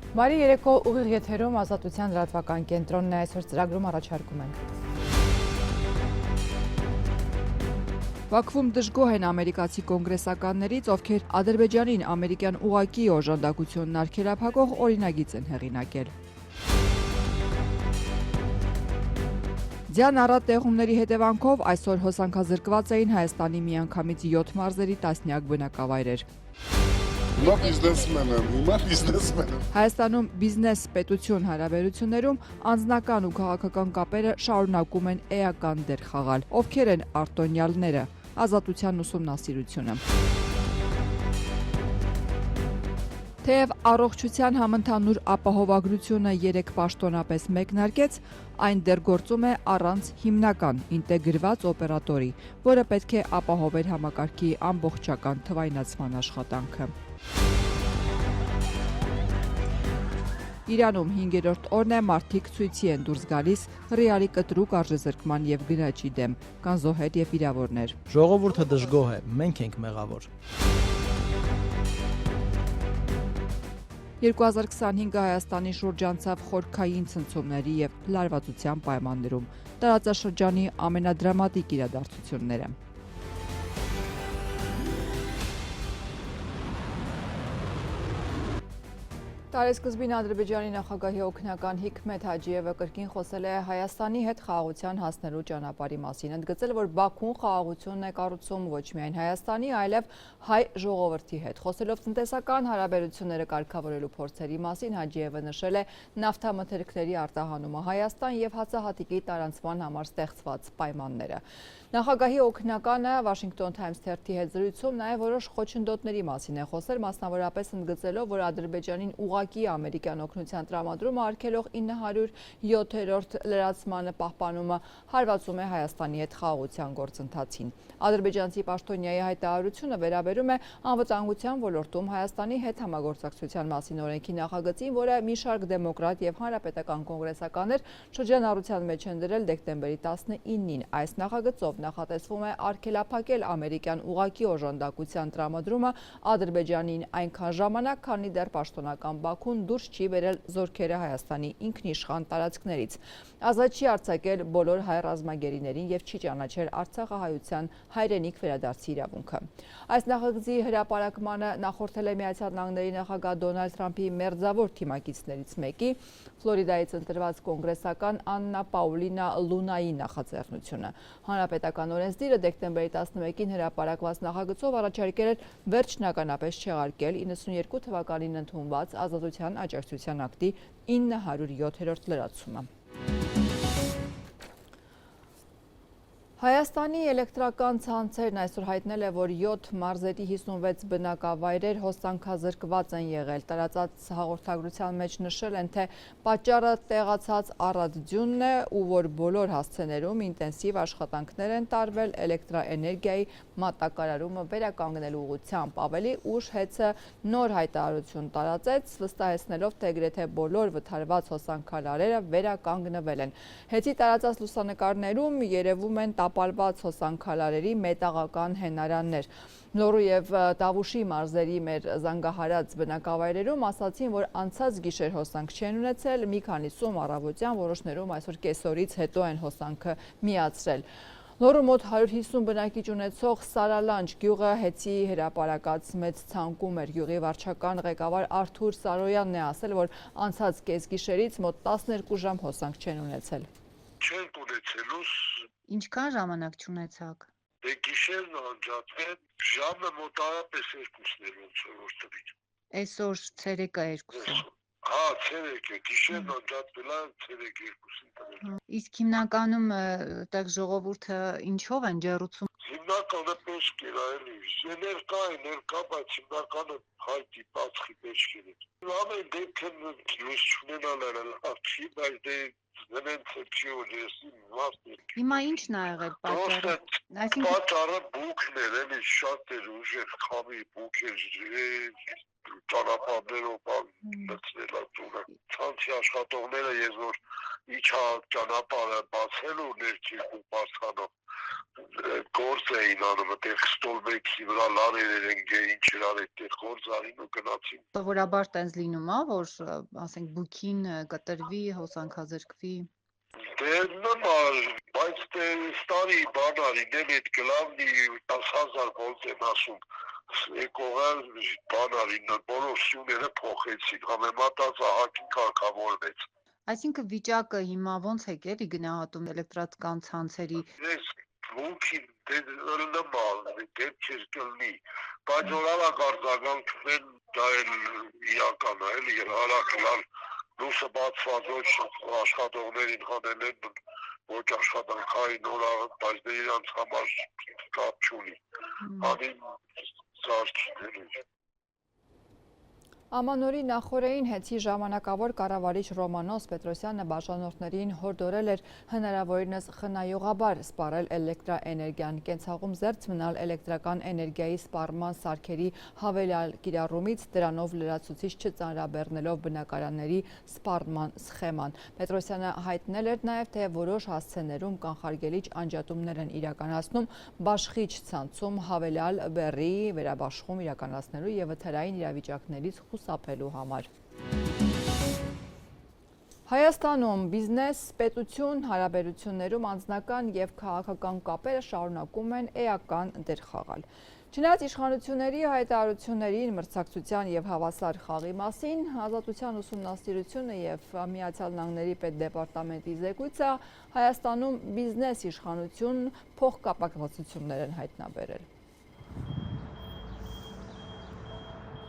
Բարի երեկո, ուղիղ եթերում Ազատության լրատվական կենտրոնն է, այսօր ծրագրում առաջարկում ենք։ Բաքվում դժգոհ են ամերիկացի կոնգրեսականներից, ովքեր Ադրբեջանին ամերիկյան ուղղակի օժանդակությունն արգելափակող օրինագիծ են հեղինակել։ Ձյան առատ տեղումների հետևանքով այսօր հոսանքազրկված էին Հայաստանի միանգամից 7 մարզերի տասնյակ բնակավայրեր։ Հիմա բիզնեսմեն եմ, հիմա բիզնեսմեն եմ։ Հայաստանում բիզնես-պետություն հարաբերություններում անձնական ու քաղաքական կապերը շարունակում են էական դեր խաղալ։ Ովքեր են արտոնյալները։ Ազատության ուսումնասիրությունը։ Թեև առողջության համընդհանուր ապահովագրությունը 3 պաշտոնապես մեկնարկեց, այն դեռ գործում է առանց հիմնական ինտեգրված օպերատորի, որը պետք է ապահովեր համակարգի ամբողջական թվայնացման աշխատանքը։ Իրանում 5-րդ օրն է, մարդիկ ցույցի են դուրս գալիս ռեալի կտրուկ արժեզրկման եւ գնաճի դեմ, կան զոհեր եւ վիրավորներ։ Ժողովուրդը դժգոհ է, մենք ենք մեղավոր։ 2025-ը Հայաստանի շուրջ անցավ խորքային ցնցումների եւ լարվածության պայմաններում, տարածաշրջանի ամենադրամատիկ իրադարձությունները։ Տարեսկզբին Ադրբեջանի նախագահի օգնական Հիկմեթ Հաջիևը կրկին խոսել է Հայաստանի հետ խաղաղության հասնելու ճանապարհի մասին, ընդգծել, որ Բաքուն խաղաղությունն է կառուցում ոչ միայն Հայաստանի, այլև հայ ժողովրդի հետ։ Խոսելով տնտեսական հարաբերությունները կարգավորելու փորձերի մասին, Հաջիևը նշել է նավթամթերքների արտահանումը Հայաստան եւ հացահատիկի տարանցման համար ստեղծված պայմանները։ Նախագահի օգնականը Washington Times թերթի հետ զրույցում նաև որոշ խոչընդոտների մասին է խոսել, մասնավորապես ընդգծելով, որ Ադրբեջանին ուղղակի ամերիկյան օգնության տրամադրումը արգելող 907-րդ լրացմանը պահպանումը հարվածում է Հայաստանի հետ խաղաղության գործընթացին։ Ադրբեջանցի պաշտոնյայի հայտարարությունը վերաբերում է անվտանգության ոլորտում Հայաստանի հետ համագործակցության մասին օրենքի նախագծին, որը մի շարք դեմոկրատ եւ հանրապետական կոնգրեսականներ շրջանառության մեջ են դրել դեկտեմբերի 19-ին։ Այս նախագծով նախատեսվում է արգելափակել ամերիկյան ուղղակի օժանդակության տրամադրումը Ադրբեջանին այնքան ժամանակ, քանի դեռ պաշտոնական Բաքուն դուրս չի բերել զորքերը Հայաստանի ինքնիշխան տարածքներից։ Ազատ չի արձակել բոլոր հայ ռազմագերիներին եւ չի ճանաչել արցախահայության հայրենիք վերադարձի իրավունքը։ Այս նախագծի հրապարակմանը նախորդել է Միացյալ Նահանգների նախագահ Դոնալդ Թրամփի մերձավոր թիմակիցներից մեկի, Ֆլորիդայից ընտրված կոնգրեսական Աննա Պաուլինա Լունայի նախաձեռնությունը։ Հանրապետական օրենսդիրը դեկտեմբերի 11-ին հրապարակված նախագծով առաջարկել էր վերջնականապես չեղարկել 92 թվականին ընդունված Ազատության աջակցության ակտի 907-րդ լրացումը։ Հայաստանի էլեկտրական ցանցերն այսօր հայտնել է, որ 7 մարզերի 56 բնակավայրեր հոսանքազրկված են եղել։ Տարածած հաղորդագրության մեջ նշել են, թե պատճառը տեղացած առատ ձյունն է ու որ բոլոր հասցեներում ինտենսիվ աշխատանքներ են տարվել էլեկտրաէներգիայի մատակարարումը վերականգնելու ուղղությամբ։ Ավելի ուշ ՀԵՑ-ը նոր հայտարարություն տարածեց, վստահեցնելով, թե գրեթե բոլոր վթարված հոսանքարարերը վերականգնվել են։ ՀԵՑ-ի տարածած լուսանկարներում երևում են տապալված հոսանքարարերի մետաղական հենարաններ։ Լոռու եւ Տավուշի մարզերի մեր զանգահարած բնակավայրերում ասացին, որ անցած գիշեր հոսանք չեն ունեցել, մի քանիսում առավոտյան, որոշներում այսօր կեսօրից հետո են հոսանքը միացրել։ Լոռու մոտ 150 բնակիչ ունեցող Սարալանջ գյուղը ՀԵՑ-ի հրապարակած մեծ ցանկում էր։ Գյուղի վարչական ղեկավար Արթուր Սարոյանն է ասել, որ անցած կեսգիշերից մոտ 12 ժամ հոսանք չեն ունեցել։ Չենք ունեցելուս Ինչքան ժամանակ չունեցաք։ դե գիշերն անջատվեն, ժամը մոտավորապես 2-ն էր ոնց որ տվին։ Այսօր ցերեկը 2-ը։ Հա, ցերեկը, գիշերն անջատվել է, ցերեկ 2-ին տվել։ Իսկ հիմնականում այդտեղ ժողովուրդը ինչով են ջեռուցում։ Հիմնականը պեշք էր այլի, ներկա, բայց հիմնականը հայտի պացխի պեշքեր են։ Ամեն դեպքն լույս չունենալը լավ չի, բայց դե Հիմա ինչն ա եղել պատճառը։ Պատճառը բուքն էր, էլի շատ էր ուժեղ քամի բուք էր, ճանապարհներով լցնել ատուրը։ Ցանցի աշխատողները ես որ իջա ճանապարհը բացելու ներքին ու բարձրանով գործ էին անում, այդտեղ ստոլբեքի վրա լարեր են ինչ իրար այդտեղ գործ արին ու գնացին։ Սովորաբար տենց լինում է, որ ասենք բուքին կտրվի, հոսանքազրկվի։ Դե նորմալ, բայց դե ստարի բան արին, էլ այդ գլավնի 10,000 վոլտ են ասում, եկողալ բան արին, բոլոր սյուները փոխեցին, համեմատած ահագին կարգավորվեց։ Այսինքն վիճակը հիմա ոնց է էլի գնահատում էլեկտրական ցանցերի։ Ես բուքին դե նորմալ, դեպքեր կլինի, բայց օրավակ արձագանքվեն դա էլ իրական է, էլի հարակլալ լույսը բացված ոչ աշխատողներին հանել են ոչ աշխատանքային օրավակ, բայց դե իրանց համար կապ չունի, անին ծարքին Ամանորի նախորդին հետի ժամանակավոր կառավարիչ Ռոմանոս Պետրոսյանը բաժանորդներին հորդորել էր հնարավորինս խնայողաբար սպառել էլեկտրաէներգիան, կենցաղում զերծ մնալ էլեկտրական էներգիայի սպառման սարքերի հավելյալ կիրառումից, դրանով լրացուցիչ չծանրաբեռնելով բնակարանների սպառման սխեման։ Պետրոսյանը հայտնել էր նաև, թե որոշ հասցեներում կանխարգելիչ անջատումներ են իրականացնում բաշխիչ ցանցում հավելյալ բեռի վերաբաշխում իրականացնելու և վթարային իրավիճակներից խուսափելու համար։ Հայաստանում բիզնես, պետություն հարաբերություններում անձնական և քաղաքական կապերը շարունակում են էական դեր խաղալ։ Չնայած իշխանությունների հայտարարություններին, մրցակցության և հավասար խաղի մասին, Ազատության ուսումնասիրությունը և Միացյալ Նահանգների պետդեպարտամենտի զեկույցը Հայաստանում բիզնես իշխանություն փոխկապակցություններ են հայտնաբերել։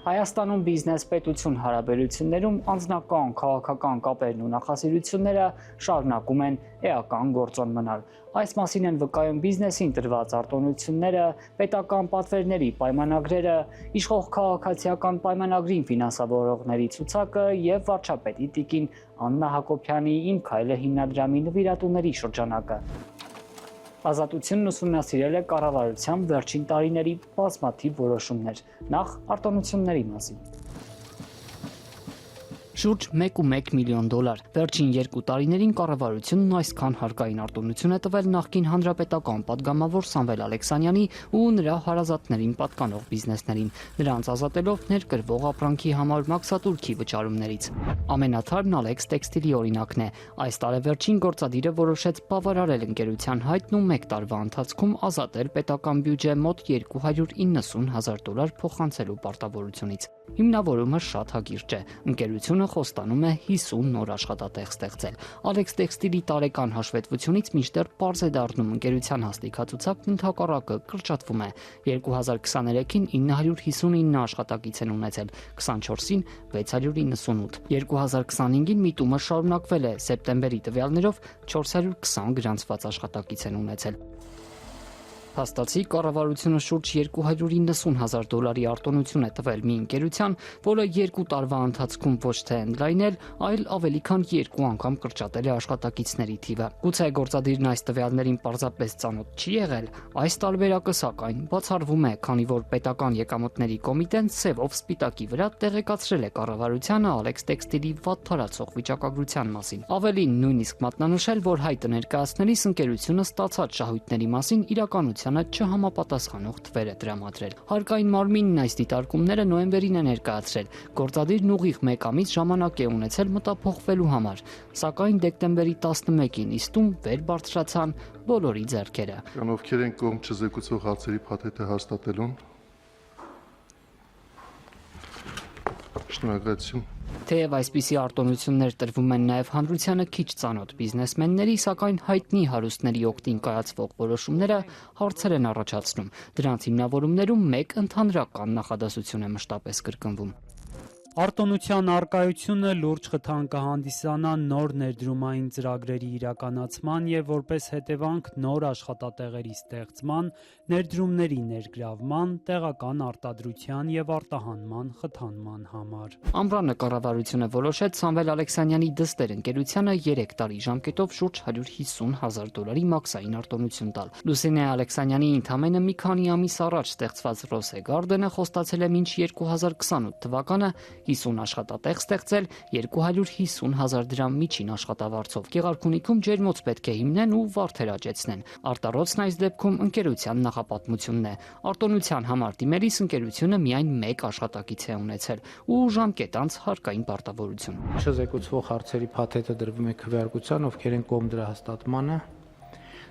Հայաստանում բիզնես պետություն հարաբերություններում անձնական քաղաքական կապերն ու նախասիրությունները շարունակում են էական գործոն մնալ։ Այս մասին են վկայում բիզնեսին տրված արտոնությունները, պետական պատվերների պայմանագրերը, իշխող քաղաքացիական պայմանագրին ֆինանսավորողների ցուցակը և վարչապետի տիկին Աննա Հակոբյանի «Իմ քայլը» հիմնադրամի նվիրատուների շրջանակը։ Ազատությունն ուսումնասիրել է կառավարության վերջին տարիների բազմաթիվ որոշումներ, նախ արտոնությունների մասին։ Շուրջ 1.1 միլիոն դոլար։ Վերջին 2 տարիներին կառավարությունն այսքան հարկային արտոնություն է տվել նախկին հանրապետական պատգամավոր Սամվել Ալեքսանյանի ու նրա հարազատներին պատկանող բիզնեսներին, նրանց ազատելով ներկրվող ապրանքի համար մաքսատուրքի վճարումներից։ Ամենաթարմն Ալեքս տեքստիլի օրինակն է։ Այս տարեվերջին գործադիրը որոշեց բավարարել ընկերության հայտն ու 1 տարվա ընթացքում ազատել պետական բյուջե մոտ $290,000 փոխանցելու պարտավորությունից։ Հիմնավորումը շատ հակիրճ է։ Ընկերությունը խոստանում է 50 նոր աշխատատեղ ստեղծել։ Ալեքս տեքստիլի տարեկան հաշվետվությունից մինչդեռ պարզ է դառնում ընկերության հաստիքացուցակն ընդհակառակը կրճատվում է։ 2023-ին 959 աշխատակից են ունեցել, 24-ին 698։ 2025-ին միտումը շարունակվել է, սեպտեմբերի տվյալներով 420 գրանցված աշխատակից են ունեցել։ Փաստացի կառավարությունը շուրջ $290,000 արտոնություն է տվել մի ընկերության, որը 2 տարվա ընթացքում ոչ թե ընդլայնել, այլ ավելի քան 2 անգամ կրճատել է աշխատակիցների թիվը։ Գուցե գործադիրն այս տվյալներին պարզապես ծանոթ չի եղել, այս տարբերակը սակայն բացառվում է, քանի որ պետական եկամուտների կոմիտեն սևով սպիտակի վրա տեղեկացրել է կառավարությանը Ալեքս տեքստիլի վատթարացող վիճակագրության մասին։ Ավելին նույնիսկ մատնանշել, որ հայտը ներկայացնելիս ընկերությունը ստացած շահույթների մասին իրականության չհամապատասխանող թվեր է տրամադրել։ Հարկային մարմինն այս դիտարկումները նոյեմբերին է ներկայացրել։ Գործադիրն ուղիղ 1 ամիս ժամանակ է ունեցել մտափոխվելու համար, սակայն դեկտեմբերի 11-ին իստում վեր բարձրացան բոլորի ձեռքերը։ Ովքեր են կողմ չզեկուցող հարցերի փաթեթը հաստատելուն։ Շնորհակալություն։ Թեև այսպիսի արտոնություններ տրվում են նաև հանրությանը քիչ ծանոթ բիզնեսմենների, սակայն հայտնի հարուստների օգտին կայացվող որոշումները հարցեր են առաջացնում։ Դրանց հիմնավորումներում մեկ ընդհանրական նախադասություն է մշտապես կրկնվում։ Արտոնության առկայությունը լուրջ խթան կհանդիսանա նոր ներդրումային ծրագրերի իրականացման և որպես հետևանք նոր աշխատատեղերի ստեղծման, ներդրումների ներգրավման, տեղական արտադրության և արտահանման խթանման համար։ Ամռանը կառավարությունը որոշեց Սամվել Ալեքսանյանի դստեր ընկերությանը 3 տարի ժամկետով շուրջ $150,000 մաքսային արտոնություն տալ։ Լուսինե Ալեքսանյանի ընդամենը մի քանի ամիս առաջ ստեղծված Ռոսե Գարդենը խոստացել է մինչ 2028 թվականը 50 աշխատատեղ ստեղծել 250,000 դրամ միջին աշխատավարձով։ Գեղարքունիքում ջերմոց պետք է հիմնեն ու վարդեր աճեցնեն։ Արտառոցն այս դեպքում ընկերության նախապատմությունն է։ Արտոնության համար դիմելիս ընկերությունը միայն 1 աշխատակից է ունեցել ու ժամկետ անց հարկային պարտավորություն։ Չզեկուցվող հարցերի փաթեթը դրվում է քվեարկության, ովքեր են կողմ դրա հաստատմանը։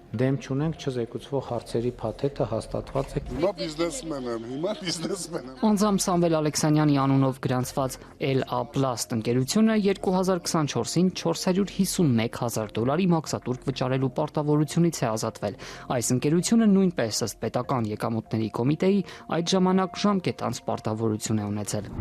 Դեմ չունենք, չզեկուցվող հարցերի փաթեթը հաստատված է։ Հիմա բիզնեսմեն եմ։ Անձամբ Սամվել Ալեքսանյանի անունով գրանցված LA Plast ընկերությունը 2024-ին $451,000 մաքսատուրք վճարելու պարտավորությունից է ազատվել։ Այս ընկերությունը նույնպես ըստ պետական եկամուտների կոմիտեի այդ ժամանակ ժամկետ անց պարտավորություն է ունեցել։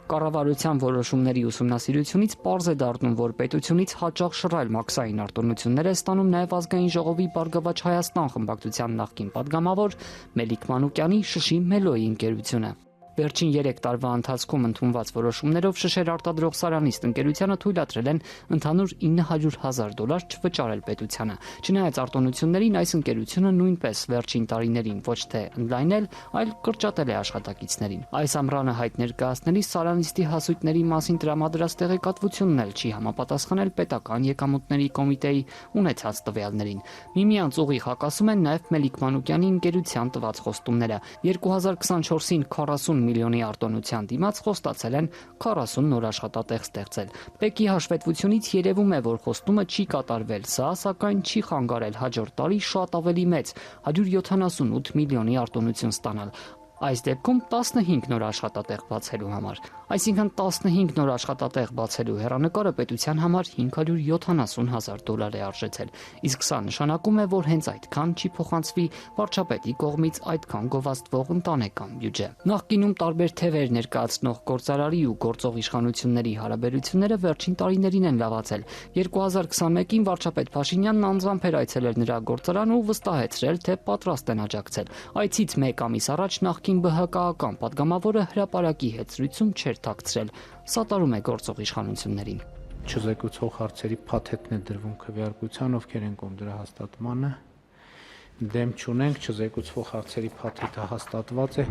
Կառավարության որոշումների ուսումնասիրությունից պարզ է դառնում, որ պետությունից հաճախ շռայլ մաքսային արտոնություններ է ստանում նաև ազգային ժողովի Բարգավաճ Հայաստան խմբակցության նախկին падգամավոր Մելիք Մանուկյանի Շշի Մելոյի ընկերությունը։ Վերջին 3 տարվա ընթացքում ընդունված որոշումներով Շշեր արտադրող Սարանիստ ընկերությանը թույլատրել են ընդհանուր $900,000 չվճարել պետությանը։ Չնայած արտոնություններին, այս ընկերությունը նույնպես վերջին տարիներին ոչ թե ընդլայնել, այլ կրճատել է աշխատակիցներին։ Այս ամռանը հայտ ներկայացնելիս Սարանիստի հասույթների մասին տրամադրած տեղեկատվությունն էլ չի համապատասխանել պետական եկամուտների կոմիտեի ունեցած տվյալներին։ Միմյանց ուղիղ հակասում են նաև Մելիք Մանուկյանի ընկերության տված խոստումները։ 2024-ին 40 միլիոնի արտոնության դիմաց խոստացել են 40 նոր աշխատատեղ ստեղծել։ Պեկի հաշվետվությունից երևում է, որ խոստումը չի կատարվել, սա սակայն չի խանգարել հաջորդ տարի շատ ավելի մեծ 178 միլիոնի արտոնություն ստանալ։ Այս դեպքում 15 նոր աշխատատեղ բացելու համար։ Այսինքն 15 նոր աշխատատեղ բացելու հեռանկարը պետության համար $570,000 է արժեցել։ Իսկ սա նշանակում է, որ հենց այդքան չի փոխանցվի վարչապետի կողմից այդքան գովազդվող ընտանեկան բյուջե։ Նախկինում տարբեր թևեր ներկայացնող գործարարի ու գործող իշխանությունների հարաբերությունները վերջին տարիներին են լավացել։ 2021-ին վարչապետ Փաշինյանն անձամբ էր այցելել նրա գործարան ու վստահեցրել, թե պատրաստ են աջակցել։ Այցից 1 ամիս առաջ նախկին ԲՀԿ-ական падգամավորը հրապարակի հետ զրույցում չէր թաքցրել, սատարում է գործող իշխանություններին։ Չզեկուցող հարցերի փաթեթն է դրվում քվեարկության, ովքեր են կողմ դրա հաստատմանը։ Դեմ չունենք, չզեկուցվող հարցերի փաթեթը հաստատված է։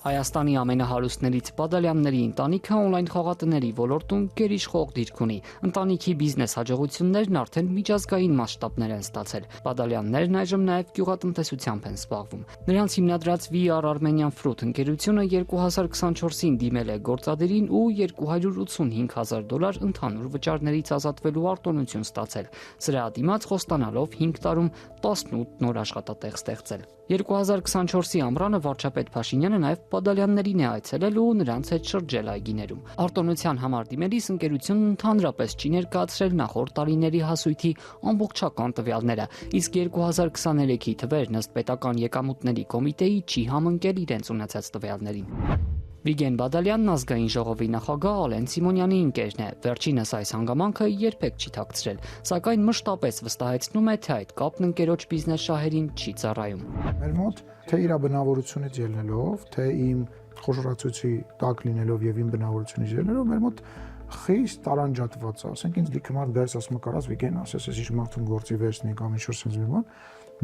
Հայաստանի ամենահարուստներից Բադալյանների ընտանիքը on-line խաղատների ոլորտում գերիշխող դիրք ունի։ Ընտանիքի բիզնես հաջողություններն արդեն միջազգային մասշտաբներ են ստացել։ Բադալյաններն այժմ նաև գյուղատնտեսությամբ են զբաղվում։ Նրանց հիմնադրած VR Armenian Fruit ընկերությունը 2024-ին դիմել է գործադիրին ու $285,000 ընդհանուր վճարներից ազատվելու արտոնություն ստացել։ Սրա դիմաց խոստանալով 5 տարում 18 նոր աշխատատեղ ստեղծել։ 2024-ի ամռանը վարչապետ Փաշինյանը նաև Բադալյաններին է այցելել ու նրանց հետ շրջել այգիներում։ Արտոնության համար դիմելիս ընկերությունն ընդհանրապես չի ներկայացրել նախորդ տարիների հասույթի ամբողջական տվյալները, իսկ 2023-ի թվերն ըստ պետական եկամուտների կոմիտեի չի համընկել իրենց ունեցած տվյալներին։ Վիգեն Բադալյանն ազգային ժողովի նախագահ Ալեն Սիմոնյանի ընկերն է։ Վերջինս այս հանգամանքը երբեք չի թաքցրել, սակայն մշտապես վստահեցնում է, թե այդ կապն ընկերոջ բիզնես շահերին չի ծառայում։ Մեր մոտ թե իր բնավորությունից ելնելով, թե իմ խոշորացույցի տակ լինելով եւ իմ բնավորությունից ելնելով, մեր մոտ խիստ տարանջատված է։ Ասենք ինձ լիքը մարդ դες ասում է, կարաս Վիգեն ասես, ես ինչ մարդուն գործի վերցնի կամ ինչ-որ sense մի բան,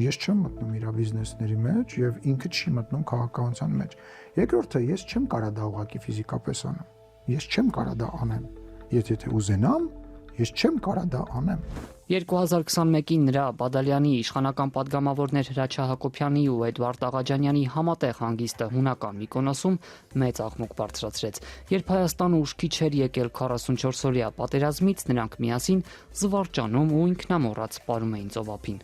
ես չեմ մտնում իր բիզնեսների մեջ եւ ինքը չի մտնում քաղաքականության մեջ։ Երկրորդը, ես չեմ կարա դա ուղղակի ֆիզիկապես անեմ։ Ես չեմ կարա դա անեմ։ Եթե ուզենամ, ես չեմ կարա դա անեմ։ 2021-ին նրա Բադալյանի իշխանական падգամավորներ Հրաչյա Հակոբյանի ու Էդվարդ Աղաջանյանի համատեղ հանգիստը հունական Միկոնոսում մեծ աղմուկ բարձրացրեց։ Երբ Հայաստանը ուշքի չէր եկել 44-օրյա պատերազմից, նրանք միասին զվարճանում ու ինքնամոռաց սպառում էին ծովափին։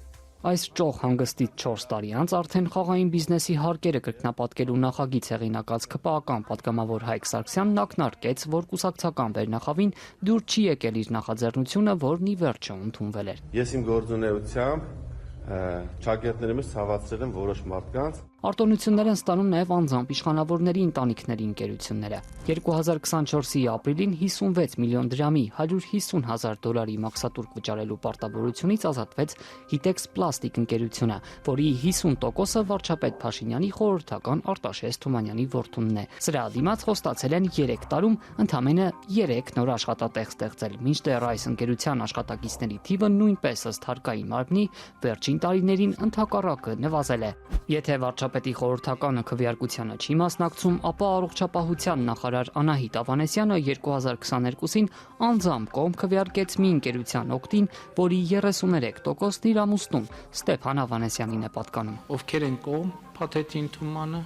Այս ճոխ հանգստից 4 տարի անց արդեն խաղային բիզնեսի հարկերը կրկնապատկելու նախագիծ հեղինակած ԿՊԱ-ական падգամավոր Հայկ Սարգսյանն ակնարկեց, որ կուսակցական վերնախավին դուր չի եկել իր նախաձեռնությունը, որն ի վերջո ընդունվել էր։ Ես իմ գործունեությամբ ճակերտների մեջ ցավացրել եմ որոշ մարդկանց։ Արտոնություններ են ստանում նաև անձամբ իշխանավորների ընտանիքների ընկերությունները։ 2024-ի ապրիլին 56 միլիոն դրամի $150,000 մաքսատուրք վճարելու պարտավորությունից ազատվեց Hitex Plastic ընկերությունը, որի 50%-ը վարչապետ Փաշինյանի խորհրդական Արտաշես Թումանյանի որդունն է։ Սրա դիմաց խոստացել են 3 տարում ընդամենը 3 նոր աշխատատեղ ստեղծել, մինչդեռ այս ընկերության աշխատակիցների թիվը նույնպես ըստ հարկային մարմնի վերջին տարիներին ընդհակառակը նվազել է։ Եթե վարչապետը վարչապետի խորհրդականը քվեարկությանը չի մասնակցում, ապա առողջապահության նախարար Անահիտ Ավանեսյանը 2022-ին անձամբ կողմ քվեարկեց մի ընկերության օգտին, որի 33%-ն իր ամուսնուն Ստեփան Ավանեսյանին է պատկանում։ Ովքեր են կողմ փաթեթի ընդունմանը,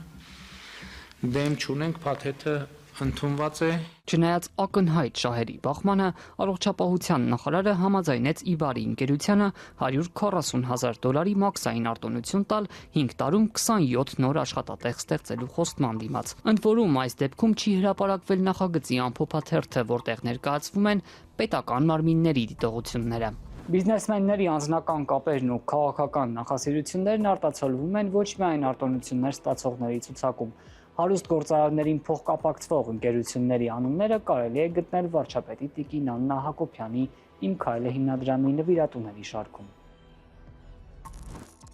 դեմ չունենք, փաթեթը ընդունված է։ Չնայած ակնհայտ շահերի բախմանը, առողջապահության նախարարը համաձայնեց Իբարի ընկերությանը $140,000 մաքսային արտոնություն տալ 5 տարում 27 նոր աշխատատեղ ստեղծելու խոստման դիմաց։ Ընդ որում այս դեպքում չի հրապարակվել նախագծի ամփոփաթերթը, որտեղ ներկայացվում են պետական մարմինների դիտողությունները։ Բիզնեսմենների անձնական կապերն ու քաղաքական նախասիրություններն արտացոլվում են ոչ միայն արտոնություններ ստացողների ցուցակում։ Հարուստ գործարարներին փոխկապակցվող ընկերությունների անունները կարելի է գտնել վարչապետի տիկին Աննա Հակոբյանի «Իմ քայլը» հիմնադրամի նվիրատուների շարքում։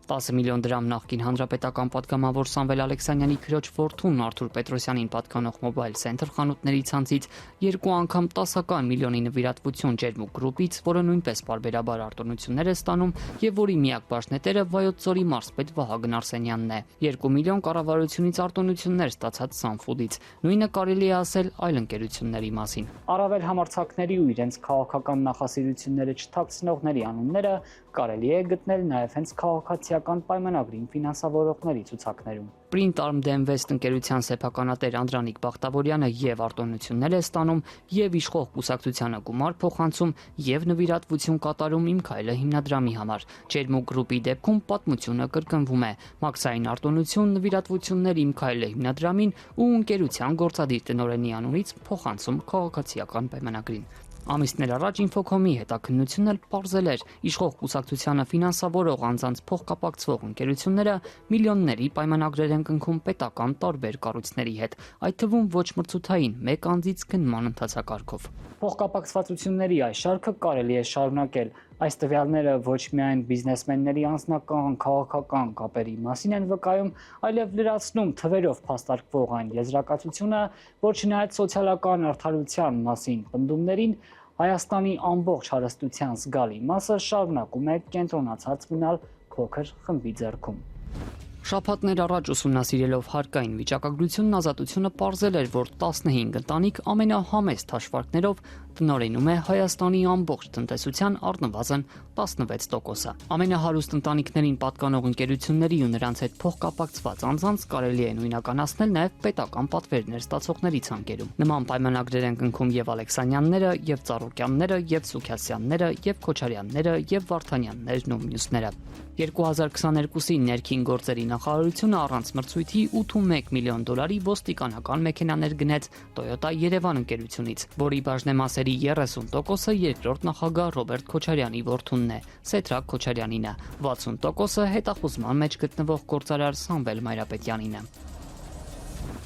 10 միլիոն դրամ նախկին հանրապետական պատգամավոր Սամվել Ալեքսանյանի քրոջ որդուն Արթուր Պետրոսյանին պատկանող մոբայլ սենթր խանութների ցանցից 2 անգամ 10 միլիոնի նվիրատվություն Ջերմուկ գրուպից, որը նույնպես պարբերաբար արտոնություններ է ստանում եւ որի միակ բաժնետերը Վայոց ձորի մարզպետ Վահագն Արսենյանն է։ 2 միլիոն կառավարությունից արտոնություններ ստացած Սանֆուդից։ Նույնը կարելի է ասել այլ ընկերությունների մասին։ Առավել համարձակների ու իրենց քաղաքական նախասիրությունները չթաքցնողների անունները կարելի է գտնել նաև հենց քաղաքացիական պայմանագրին ֆինանսավորողների ցուցակներում։ Print Arm Demvest ընկերության սեփականատեր Անդրանիկ Բախտավորյանը եւ արտոնություններ է ստանում, եւ իշխող կուսակցությանը գումար փոխանցում, եւ նվիրատվություն կատարում Իմ քայլը հիմնադրամի համար։ Ջերմուկ գրուպի դեպքում պատմությունը կրկնվում է։ Մաքսային արտոնություն նվիրատվություններ Իմ քայլը հիմնադրամին ու ընկերության գործադիր տնօրենի անունից փոխանցում քաղաքացիական պայմանագրին։ Ամիսներ առաջ Infocom-ի հետաքննությունն էլ պարզել էր, իշխող կուսակցությանը ֆինանսավորող անձանց փոխկապակցվող ընկերությունները միլիոնների պայմանագրեր են կնքում պետական տարբեր կառույցների հետ, այդ թվում ոչ մրցութային մեկ անձից գնման ընթացակարգով։ Փոխկապակցվածությունների այս շարքը կարելի է շարունակել։ Այս տվյալները ոչ միայն բիզնեսմենների անձնական քաղաքական կապերի մասին են վկայում, այլև լրացնում թվերով փաստարկվող այն եզրակացությունը, որ չնայած սոցիալական արդարության մասին պնդումներին, Հայաստանի ամբողջ հարստության զգալի մասը շարունակում է կենտրոնացած մնալ փոքր խմբի ձեռքում։ Շաբաթներ առաջ ուսումնասիրելով հարկային վիճակագրությունն Ազատությունը պարզել էր, որ 15 ընտանիք ամենահամեստ հաշվարկներով տնօրենում է Հայաստանի ամբողջ տնտեսության առնվազն 16%-ը։ Ամենահարուստ ընտանիքներին պատկանող ընկերությունների ու նրանց հետ փոխկապակցված անձանց կարելի է նույնականացնել նաև պետական պատվերներ ստացողների ցանկերում։ Նման պայմանագրեր են կնքում եւ Ալեքսանյանները, եւ Ծառուկյանները, եւ Սուքյասյանները, եւ Քոչարյանները, եւ Վարդանյաններն ու մյուսները։ 2022-ի ներքին գործերի նախարարությունը առանց մրցույթի $81 միլիոն ոստիկանական մեքենաներ գնեց Toyota Երևան ընկերությունից, որի բաժնեմասերի 30%-ը երկրորդ նախագահ Ռոբերտ Քոչարյանի որդունն է, Սեդրակ Քոչարյանին, 60%-ը հետախուզման մեջ գտնվող գործարար Սամվել Մայրապետյանին։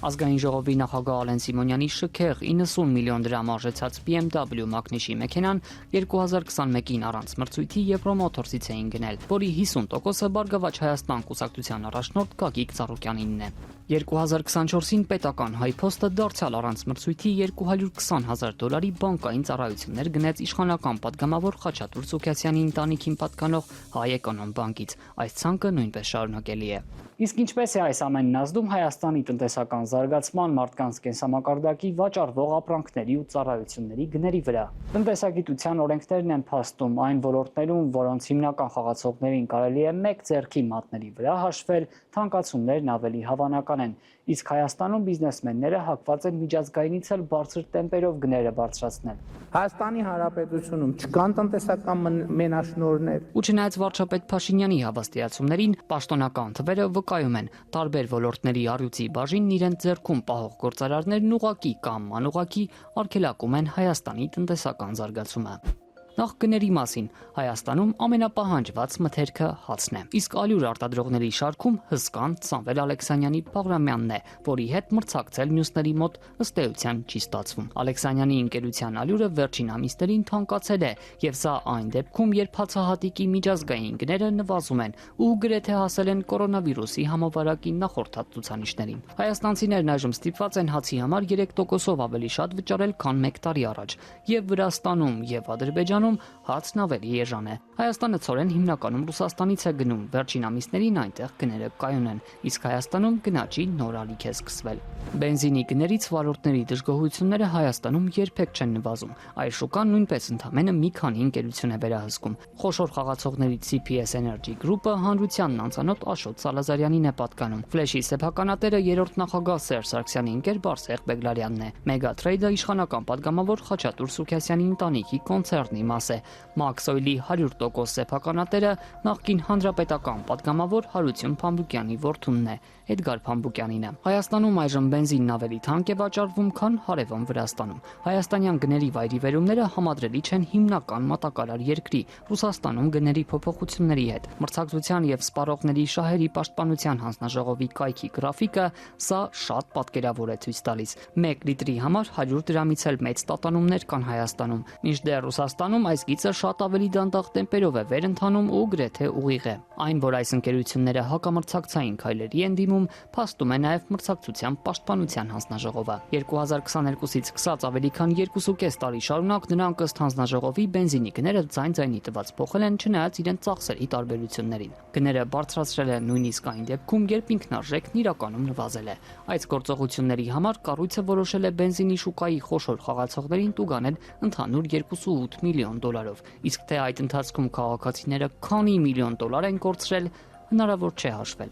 Ազգային ժողովի նախագահ Ալեն Սիմոնյանի շքեղ 90 միլիոն դրամ արժեցած BMW մակնիշի մեքենան 2021-ին առանց մրցույթի Եվրոմոթորսից էին գնել, որի 50%-ը Բարգավաճ Հայաստան կուսակցության առաջնորդ Գագիկ Ծառուկյանինն է։ 2024-ին պետական Հայփոստը դարձյալ առանց մրցույթի $220,000 բանկային ծառայություններ գնեց իշխանական պատգամավոր Խաչատուր Սուքյասյանի ընտանիքին պատկանող Հայ Էկոնոմ բանկից։ Այս ցանկը նույնպես շարունակելի է։ Իսկ ինչպես է այս ամենն ազդում Հայաստանի տնտեսական զարգացման, մարդկանց կենսամակարդակի, վաճառվող ապրանքների ու ծառայությունների գների վրա։ Տնտեսագիտության օրենքներն են փաստում այն ոլորտներում, որոնց հիմնական խաղացողներին կարելի է մեկ ձեռքի մատների վրա հաշվել, թանկացումներն ավելի հավանական են, իսկ Հայաստանում բիզնեսմենները հակված են միջազգայինից էլ բարձր տեմպերով գները բարձրացնել։ Հայաստանի Հանրապետությունում չկան տնտեսական մենաշնորհներ։ Ու չնայած վարչապետ Փաշինյանի հավաստիացումներին, պաշտոնական թվերը վկայում են, տարբեր ոլորտների առյուծի բաժինն իրենց ձեռքում պահող գործարարներն ուղղակի կամ անուղղակի արգելակում են Հայաստանի տնտեսական զարգացումը։ Նախ գների մասին, Հայաստանում ամենապահանջված մթերքը հացն է։ Իսկ ալյուր արտադրողների շարքում հսկան Սամվել Ալեքսանյանի Բաղրամյանն է, որի հետ մրցակցել մյուսների մոտ ըստ էության չի ստացվում։ Ալեքսանյանի ընկերության ալյուրը վերջին ամիսներին թանկացել է, եւ սա այն դեպքում, երբ հացահատիկի միջազգային գները նվազում են ու գրեթե հասել են կորոնավիրուսի համավարակի նախորդած ցուցանիշներին։ Հայաստանցիներն այժմ ստիպված են հացի համար 3%-ով ավելի շատ վճարել, քան 1 տարի առաջ, եւ Վրաստանում եւ Ադրբեջանում Հայաստանում հարցն ավելի էժան է։ Հայաստանը ցորեն հիմնականում Ռուսաստանից է գնում, վերջին ամիսներին այնտեղ գները կայուն են, իսկ Հայաստանում գնաճի նոր ալիք է սկսվել։ Բենզինի գներից վարորդների դժգոհությունները Հայաստանում երբեք չեն նվազում։ Այս շուկան նույնպես ընդամենը մի քանի ընկերություն է վերահսկում։ Խոշոր խաղացողների CPS Energy Group-ը հանրությանն անծանոթ Աշոտ Սալազարյանին է պատկանում։ Ֆլեշի սեփականատերը երրորդ նախագահ Սերժ Սարգսյանի ընկեր Բարսեղ Բեգլարյանն է։ Մեգատրեյդը իշխանական падգամավոր Խաչատուր Սուքասյանի ընտանիքի կոնցեռնի մաս է։ Max Oil-ի 100% սեփականատերը նախկին հանրապետական падգամավոր Հարություն Փամբուկյանի որդունն է, Էդգար Փամբուկյանինը։ Հայաստանում այժմ բենզինն ավելի թանկ է վաճառվում, քան հարևան Վրաստանում։ Հայաստանյան գների վայրիվերումները համադրելի չեն հիմնական մատակարար երկրի Ռուսաստանում գների փոփոխությունների հետ։ Մրցակցության եւ սպառողների շահերի պաշտպանության հանձնաժողովի կայքի գրաֆիկը սա շատ պատկերավոր է ցույց տալիս։ 1 լիտրի համար 100 դրամից էլ մեծ տատանումներ կան Հայաստանում, մինչդեռ Ռուսաստանում այս գիծը շատ ավելի դանդաղ տեմպերով է վերընթանում ու գրեթե ուղիղ է։ Այն, որ այս ընկերությունները հակամրցակցային քայլերի են դիմում, փաստում է նաև մրցակցության պաշտպանության հանձնաժողովը։ 2022-ից սկսած ավելի քան 2.5 տարի շարունակ նրանք ըստ հանձնաժողովի բենզինի գները ձայն-ձայնի տված փոխել են, չնայած իրենց ծախսերի տարբերություններին։ Գները բարձրացրել են նույնիսկ այն դեպքում, երբ ինքնարժեքն իրականում նվազել է։ Այս գործողությունների համար կառույցը որոշել է բենզինի շուկայի խոշոր խաղացողներին տուգանել ընդհանուր 2.8 միլիոն դոլարով։ Իսկ թե այդ ընթացքում քաղաքացիները քանի միլիոն դոլար են կորցրել, հնարավոր չէ հաշվել։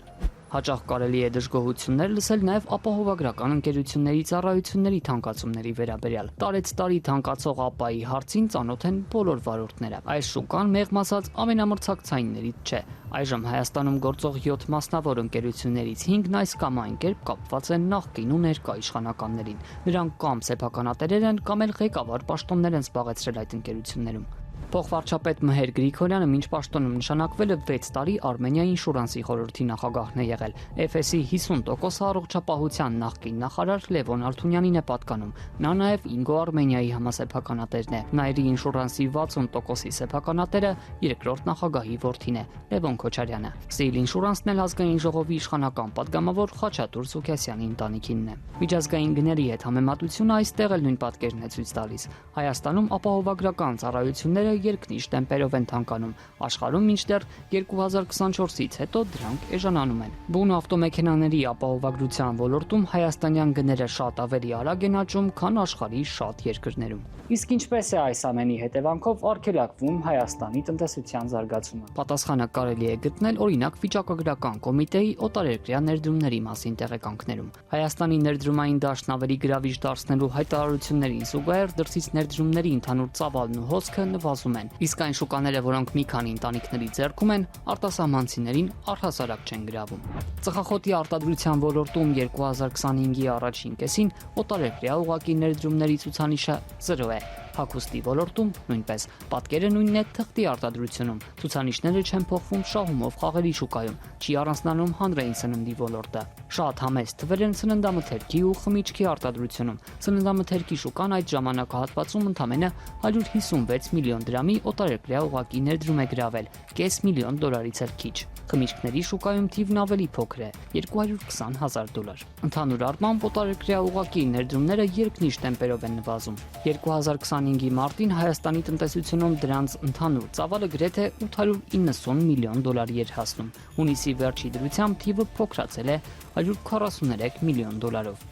Հաճախ կարելի է դժգոհություններ լսել նաև ապահովագրական ընկերությունների ծառայությունների թանկացումների վերաբերյալ։ Տարեց տարի թանկացող ԱՊԱ-ի հարցին ծանոթ են բոլոր վարորդները։ Այս շուկան մեղմ ասած ամենամրցակցայիններից չէ։ Այժմ Հայաստանում գործող 7 մասնավոր ընկերություններից 5-ն այս կամ այն կերպ կապված են նախկին ու ներկա իշխանականներին։ Նրանք կամ սեփականատերեր են, կամ էլ ղեկավար պաշտոններ են զբաղեցրել այդ ընկերություններում։ Փոխվարչապետ Մհեր Գրիգորյանը մինչ պաշտոնում նշանակվել է 6 տարի Արմենիա ինշուրանսի խորհրդի նախագահն է եղել։ FS-ի 50% առողջապահության նախկին նախարար Լևոն Ալթունյանին է պատկանում։ Նա նաև Ինգո Արմենիայի համասեփականատերն է։ Նայրի ինշուրանսի 60%-ի սեփականատերը երկրորդ նախագահի որդին է, Լևոն Քոչարյանը։ Սիլ ինշուրանսն էլ ազգային ժողովի իշխանական падգամավոր Խաչատուր Սուքասյանի ընտանիքինն է։ Միջազգային գների հետ համեմատությունը այստեղ էլ նույն պատկերն է ցույց տալիս։ Հայաստանում ապահովագրական ծառայությունները երկնիշ տեմպերով են թանկանում։ Աշխարհում մինչդեռ 2024-ից հետո դրանք էժանանում են։ Բուն ավտոմեքենաների ապահովագրության ոլորտում հայաստանյան գները շատ ավելի արագ են աճում, քան աշխարհի շատ երկրներում։ Իսկ ինչպես է այս ամենի հետևանքով արգելակվում Հայաստանի տնտեսության զարգացումը։ Պատասխանը կարելի է գտնել օրինակ վիճակագրական կոմիտեի օտարերկրյա ներդրումների մասին տեղեկանքներում։ Հայաստանի ներդրումային դաշտն ավելի գրավիչ դարձնելու հայտարարություններին զուգահեռ դրսից ներդրումների ընդհանուր ծավալն ու հոսքը նվազում են, իսկ այն շուկաները, որոնք մի քանի ընտանիքների ձեռքում են, արտասահմանցիներին առհասարակ չեն գրավում։ Ծխախոտի արտադրության ոլորտում 2025-ի առաջին կեսին օտարերկրյա ուղղակի ներդրումների ցուցանիշը 0 է։ Հագուստի ոլորտում նույնպես պատկերը նույնն է թղթի արտադրությունում։ Ցուցանիշները չեն փոխվում շահումով խաղերի շուկայում, չի առանձնանում հանրային սննդի ոլորտը։ Շատ համեստ թվեր են սննդամթերքի ու խմիչքի արտադրությունում։ Սննդամթերքի շուկան այդ ժամանակահատվածում ընդամենը 156 միլիոն դրամի օտարերկրյա ուղղակի ներդրում է գրավել, կես միլիոն դոլարից էլ քիչ։ Խմիչքների շուկայում թիվն ավելի փոքր է՝ $220,000։ Ընդհանուր առմամբ օտարերկրյա ուղղակի ներդրումները երկնիշ տեմպերով են նվազում։ 2025-ի մարտին Հայաստանի տնտեսությունում դրանց ընդհանուր ծավալը գրեթե $890 միլիոն էր հասնում։ Հունիսի վերջի դրությամբ թիվը փոքրացել է $143 միլիոն։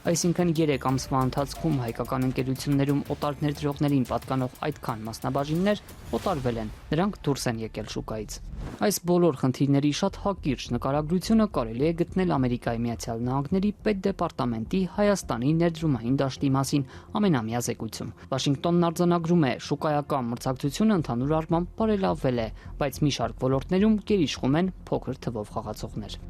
Այսինքն 3 ամսվա ընթացքում հայկական ընկերություններում օտար ներդրողներին պատկանող այդքան մասնաբաժիններ օտարվել են, նրանք դուրս են եկել շուկայից։ Այս բոլոր խնդիրների շատ հակիրճ նկարագրությունը կարելի է գտնել Ամերիկայի Միացյալ Նահանգների պետդեպարտամենտի Հայաստանի ներդրումային դաշտի մասին ամենամյա զեկույցում։ Վաշինգտոնն արձանագրում է, շուկայական մրցակցությունը ընդհանուր առմամբ բարելավվել է, բայց մի շարք ոլորտներում գերիշխում են փոքր թվով խաղացողներ։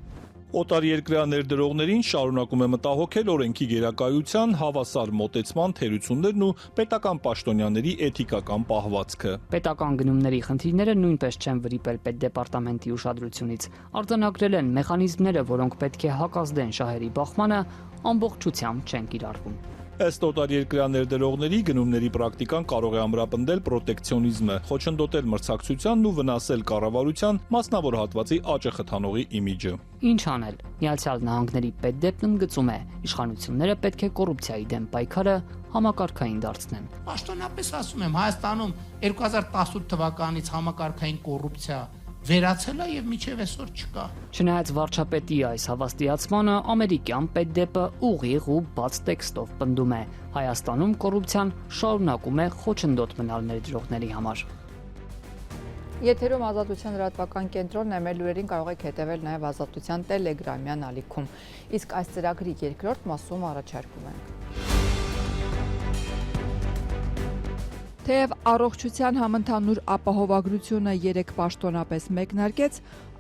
Օտարերկրյա ներդրողներին շարունակում է մտահոգել օրենքի գերակայության, հավասար մոտեցման թերություններն ու պետական պաշտոնյաների էթիկական պահվածքը։ Պետական գնումների խնդիրները նույնպես չեն վրիպել պետդեպարտամենտի ուշադրությունից։ Արձանագրել են մեխանիզմները, որոնք պետք է հակազդեն շահերի բախմանը, ամբողջությամբ չեն կիրառվում։ Ըստ օտարերկրյա ներդրողների գնումների պրակտիկան կարող է ամրապնդել պրոտեկցիոնիզմը, խոչընդոտել մրցակցությանն ու վնասել կառավարության մասնավոր հատվածի աճը խթանողի իմիջը։ Ինչ անել։ Միացյալ Նահանգների պետդեպն ընդգծում է, իշխանությունները պետք է կոռուպցիայի դեմ պայքարը համակարգային դարձնեն։ Պաշտոնապես ասում եմ, Հայաստանում 2018 թվականից համակարգային կոռուպցիա վերացել է եւ միջև այսօր չկա։ Չնայած վարչապետի այս հավաստիացմանը, ամերիկյան պետդեպը ուղիղ ու բաց տեքստով պնդում է. Հայաստանում կոռուպցիան շարունակում է խոչընդոտ մնալ ներդրողների համար։ Եթերում Ազատության լրատվական կենտրոնն է, մեր լուրերին կարող եք հետևել նաև Ազատության տելեգրամյան ալիքում։ Իսկ այս ծրագրի երկրորդ մասում առաջարկում ենք։ Թեև առողջության համընդհանուր ապահովագրությունը 3 պաշտոնապես մեկնարկեց,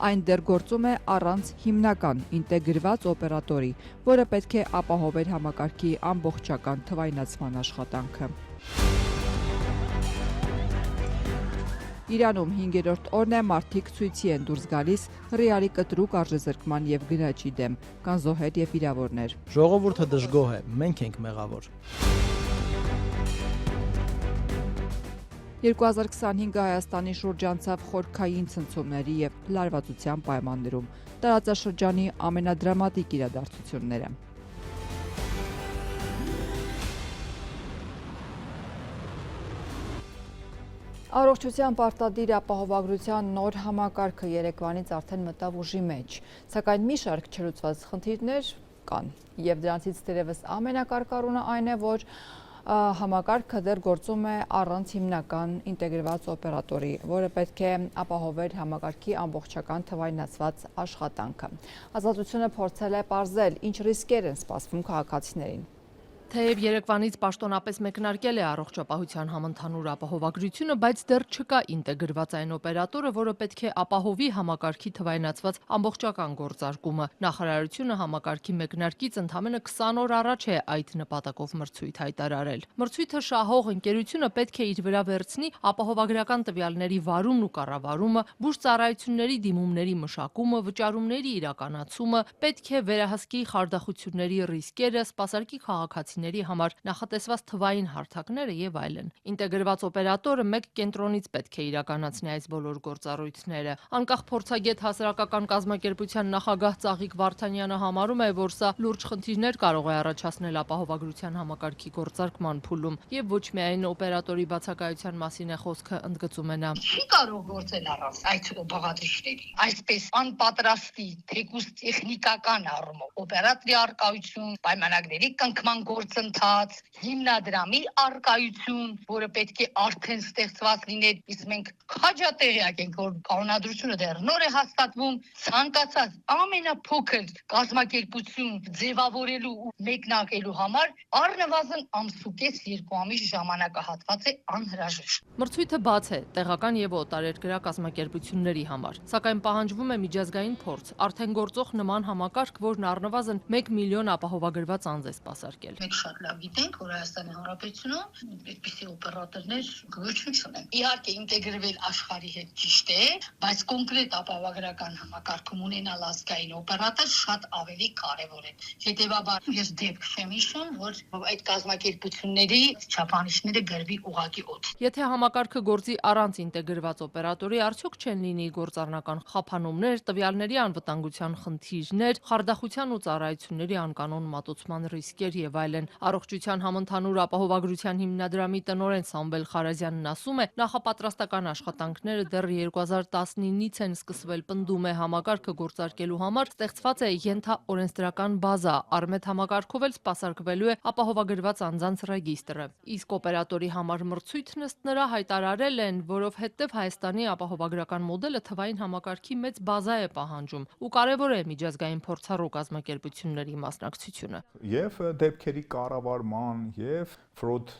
այն դեռ գործում է առանց հիմնական ինտեգրված օպերատորի, որը պետք է ապահովեր համակարգի ամբողջական թվայնացման աշխատանքը։ Իրանում 5-րդ օրն է, մարդիկ ցույցի են դուրս գալիս ռեալի կտրուկ արժեզրկման եւ գնաճի դեմ, կան զոհեր եւ վիրավորներ։ Ժողովուրդը դժգոհ է, մենք ենք մեղավոր։ 2025 Հայաստանի շուրջ անցավ խորքային ցնցումների եւ լարվածության պայմաններում, տարածաշրջանի ամենադրամատիկ իրադարձությունները։ Առողջության պարտադիր ապահովագրության նոր համակարգը Երևանից արդեն մտավ ուժի մեջ, սակայն մի շարք չլուծված խնդիրներ կան, եւ դրանցից դերևս ամենակարկառունը այն է, որ համակարգը դեռ գործում է առանց հիմնական ինտեգրված օպերատորի, որը պետք է ապահովեր համակարգի ամբողջական թվայնացված աշխատանքը։ Ազատությունը փորձել է պարզել, ինչ ռիսկեր են սպասվում քաղաքացիներին։ Թեև Երևանից պաշտոնապես մեկնարկել է առողջապահության համընդհանուր ապահովագրությունը, բայց դեռ չկա ինտեգրված այն օպերատորը, որը պետք է ապահովի համակարգի թվայնացված ամբողջական գործարկումը։ Նախարարությունը համակարգի մեկնարկից ընդամենը 20 օր առաջ է այդ նպատակով մրցույթ հայտարարել։ Մրցույթը շահող ընկերությունը պետք է իր վրա վերցնի ապահովագրական տվյալների վարումն ու կառավարումը, բուժծառայությունների դիմումների մշակումը, վճարումների իրականացումը, պետք է վերահսկի խարդախությունների ռիսկերը, սպասարկի քաղաքացիների համար նախատեսված թվային հարթակները եւ այլն։ Ինտեգրված օպերատորը մեկ կենտրոնից պետք է իրականացնի այս բոլոր գործառույթները։ Անկախ փորձագետ հասարակական կազմակերպության նախագահ Ծաղիկ Վարդանյանը համարում է, որ սա լուրջ խնդիրներ կարող է առաջացնել ապահովագրության համակարգի գործարկման փուլում եւ ոչ միայն օպերատորի բացակայության մասին է խոսքը, ընդգծում է նա։ Չի կարող գործել առանց այդ բաղադրիչների։ Այսպես անպատրաստի, թեկուզ տեխնիկական առումով օպերատորի արկայություն, պայմանագրերի կնքման գործընթաց, հիմնադրամի արկայություն, որը պետք է արդեն ստեղծված լիներ, իսկ մենք քաջատեղյակ ենք, որ կանոնադրությունը դեռ նոր է հաստատվում, ցանկացած ամենափոքր կազմակերպություն ձևավորելու ու մեկնարկելու համար առնվազն ամսուկես 2 ամիս ժամանակահատված է անհրաժեշտ։ Մրցույթը բաց է տեղական եւ օտարերկրյա կազմակերպությունների համար, սակայն պահանջվում է միջազգային փորձ, արդեն գործող նման համակարգ, որն առնվազն 1 միլիոն ապահովագրված անձ է սպասարկել։ Մենք շատ լավ գիտենք, որ Հայաստանի Հանրապետությունում այդպիսի օպերատորներ գոյություն չունեն։ Իհարկե ինտեգրվել աշխարհի հետ ճիշտ է, բայց կոնկրետ ապահովագրական համակարգում ունենալ ազգային օպերատոր շատ ավելի կարևոր է։ Հետևաբար ես դեպք չեմ հիշում, որ այդ կազմակերպությունների չափանիշները գրվի ուղղակի օդ։ Եթե համակարգը գործի առանց ինտեգրված օպերատորի, արդյոք չեն լինի գործառնական խափանումներ, տվյալների անվտանգության խնդիրներ, խարդախության ու ծառայությունների անկանոն մատուցման ռիսկեր եւ այլն։ Առողջության համընդհանուր ապահովագրության հիմնադրամի տնօրեն Սամվել Խարազյանն ասում է, նախապատրաստական աշխատանքները դեռ 2019-ից են սկսվել, պնդում է, համակարգը գործարկելու համար ստեղծված է ենթաօրենսդրական բազա, Արմետ համակարգով էլ սպասարկվելու է ապահովագրված անձանց ռեգիստրը։ Իսկ օպերատորի համար մրցույթն ըստ նրա հայտարարել են, որովհետև Հայաստանի ապահովագրական մոդելը թվային համակարգի մեծ բազա է պահանջում ու կարևոր է միջազգային փորձառու կազմակերպությունների մասնակցությունը։ Եվ դեպքերի կառավարման եւ ֆրոդ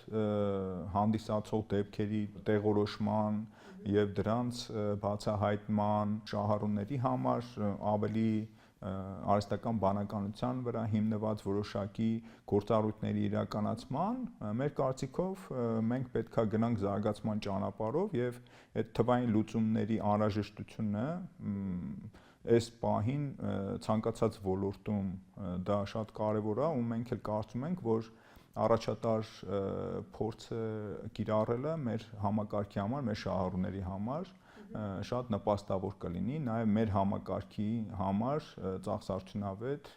հանդիսացող դեպքերի տեղորոշման եւ դրանց բացահայտման շահառուների համար ավելի արհեստական բանականության վրա հիմնված որոշակի գործառույթների իրականացման մեր կարծիքով մենք պետքա գնանք զարգացման ճանապարհով եւ այդ թվային լուծումների անհրաժեշտությունը այս պահին ցանկացած ոլորտում դա շատ կարևոր է ու մենք էլ կարծում ենք, որ առաջատար փորձը կիրառելը մեր համակարգի համար, մեր շահառուների համար շատ նպաստավոր կլինի, նաև մեր համակարգի համար ծախսարդյունավետ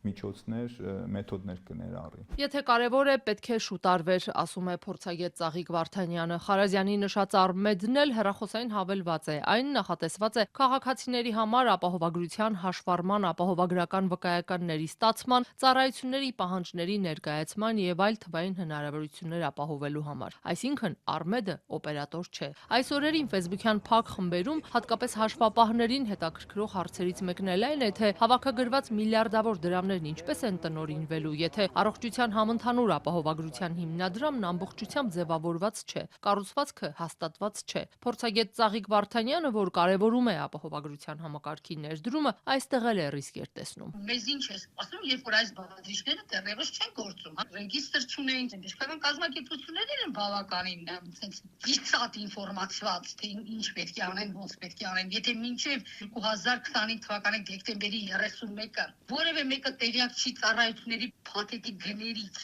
միջոցներ, մեթոդներ կներառի։ Եթե կարևոր է, պետք է շուտ արվեր, ասում է փորձագետ Ծաղիկ Վարդանյանը։ Խարազյանի նշած Արմեդն էլ հեռախոսային հավելված է։ Այն նախատեսված է քաղաքացիների համար ապահովագրության հաշվառման, ապահովագրական վկայականների ստացման, ծառայությունների պահանջների ներկայացման եւ այլ թվային հնարավորություններ ապահովելու համար։ Այսինքն Արմեդը օպերատոր չէ։ Այս օրերին Facebook-յան փակ խմբերում հատկապես հաշվապահներին հետաքրքրող հարցերից մեկն էլ այն է, թե հավաքագրված միլիարդավոր դրամներն ինչպես են տնօրինվելու, եթե առողջության համընդհանուր ապահովագրության հիմնադրամն ամբողջությամբ ձևավորված չէ, կառուցվածքը հաստատված չէ։ Փորձագետ Ծաղիկ Վարդանյանը, որ կարևորում է ապահովագրության համակարգի ներդրումը, այստեղ էլ է ռիսկեր տեսնում։ Մեզ ինչ է ասում, երբ որ այս բաղադրիչները դեռևս չեն գործում, ռեգիստր չունեն, բժշկական կազմակերպություններն են բավականին դիսատ ինֆորմացված, թե ինչ պետք է անեն, ոնց պետք է անեն։ Եթե մինչև 2025 թվականի դեկտեմբերի 31-ը որևէ մեկը տեղյակ չի ծառայությունների փաթեթի գներից,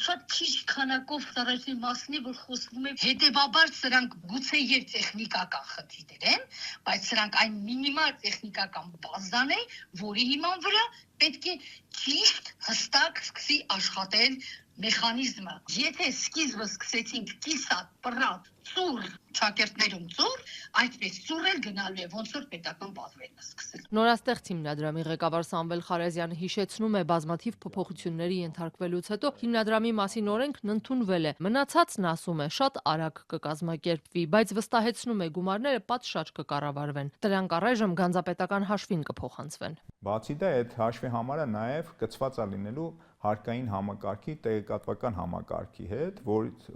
շատ քիչ քանակով ծառայությունների մասին է, որ խոսվում է, հետևաբար սրանք գուցե եւ տեխնիկական խնդիրներ են, բայց սրանք այն մինիմալ տեխնիկական բազան է, որի հիման վրա պետք է ճիշտ հստակ սկսի աշխատել մեխանիզմը։ Եթե սկիզբը սկսեցինք կիսատ, պռատ, ծուռ շակերտներում ծուռ, այդպես ծուռ էլ գնալու է, ոնց որ պետական բազվերն սկսել։ Նորաստեղծ հիմնադրամի ղեկավար Սամվել Խարազյանը հիշեցնում է բազմաթիվ փոփոխությունների ենթարկվելուց հետո հիմնադրամի մասին օրենքն ընդունվել է։ Մնացածն ասում է շատ արագ կկազմակերպվի, բայց վստահեցնում է գումարները պատշաճ կկառավարվեն։ Դրանք առայժմ գանձապետական հաշվին կփոխանցվեն։ Բացի դա, այդ հաշվի համարը նաև կցված է լինելու հարկային համակարգի տեղեկատվական համակարգի հետ,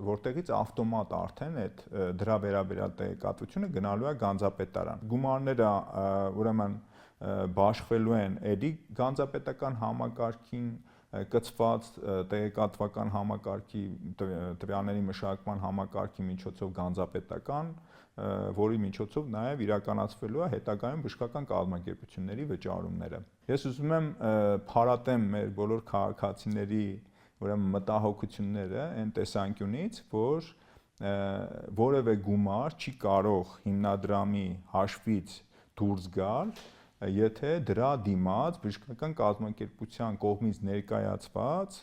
որտեղից ավտոմատ արդեն այդ դրա վերաբերյալ տեղեկատվությունը գնալու է գանձապետարան։ Գումարները ուրեմն բաշխվելու են էլի գանձապետական համակարգին կցված տեղեկատվական համակարգի տվյալների մշակման համակարգի միջոցով գանձապետական, որի միջոցով նաև իրականացվելու է հետագայում բժշկական կազմակերպությունների վճարումները։ Ես ուզում եմ փառատեմ մեր բոլոր քաղաքացիների ուրեմն մտահոգությունները այն տեսանկյունից, որ որևէ գումար չի կարող հիմնադրամի հաշվից դուրս գալ, եթե դրա դիմաց բժշկական կազմակերպության կողմից ներկայացված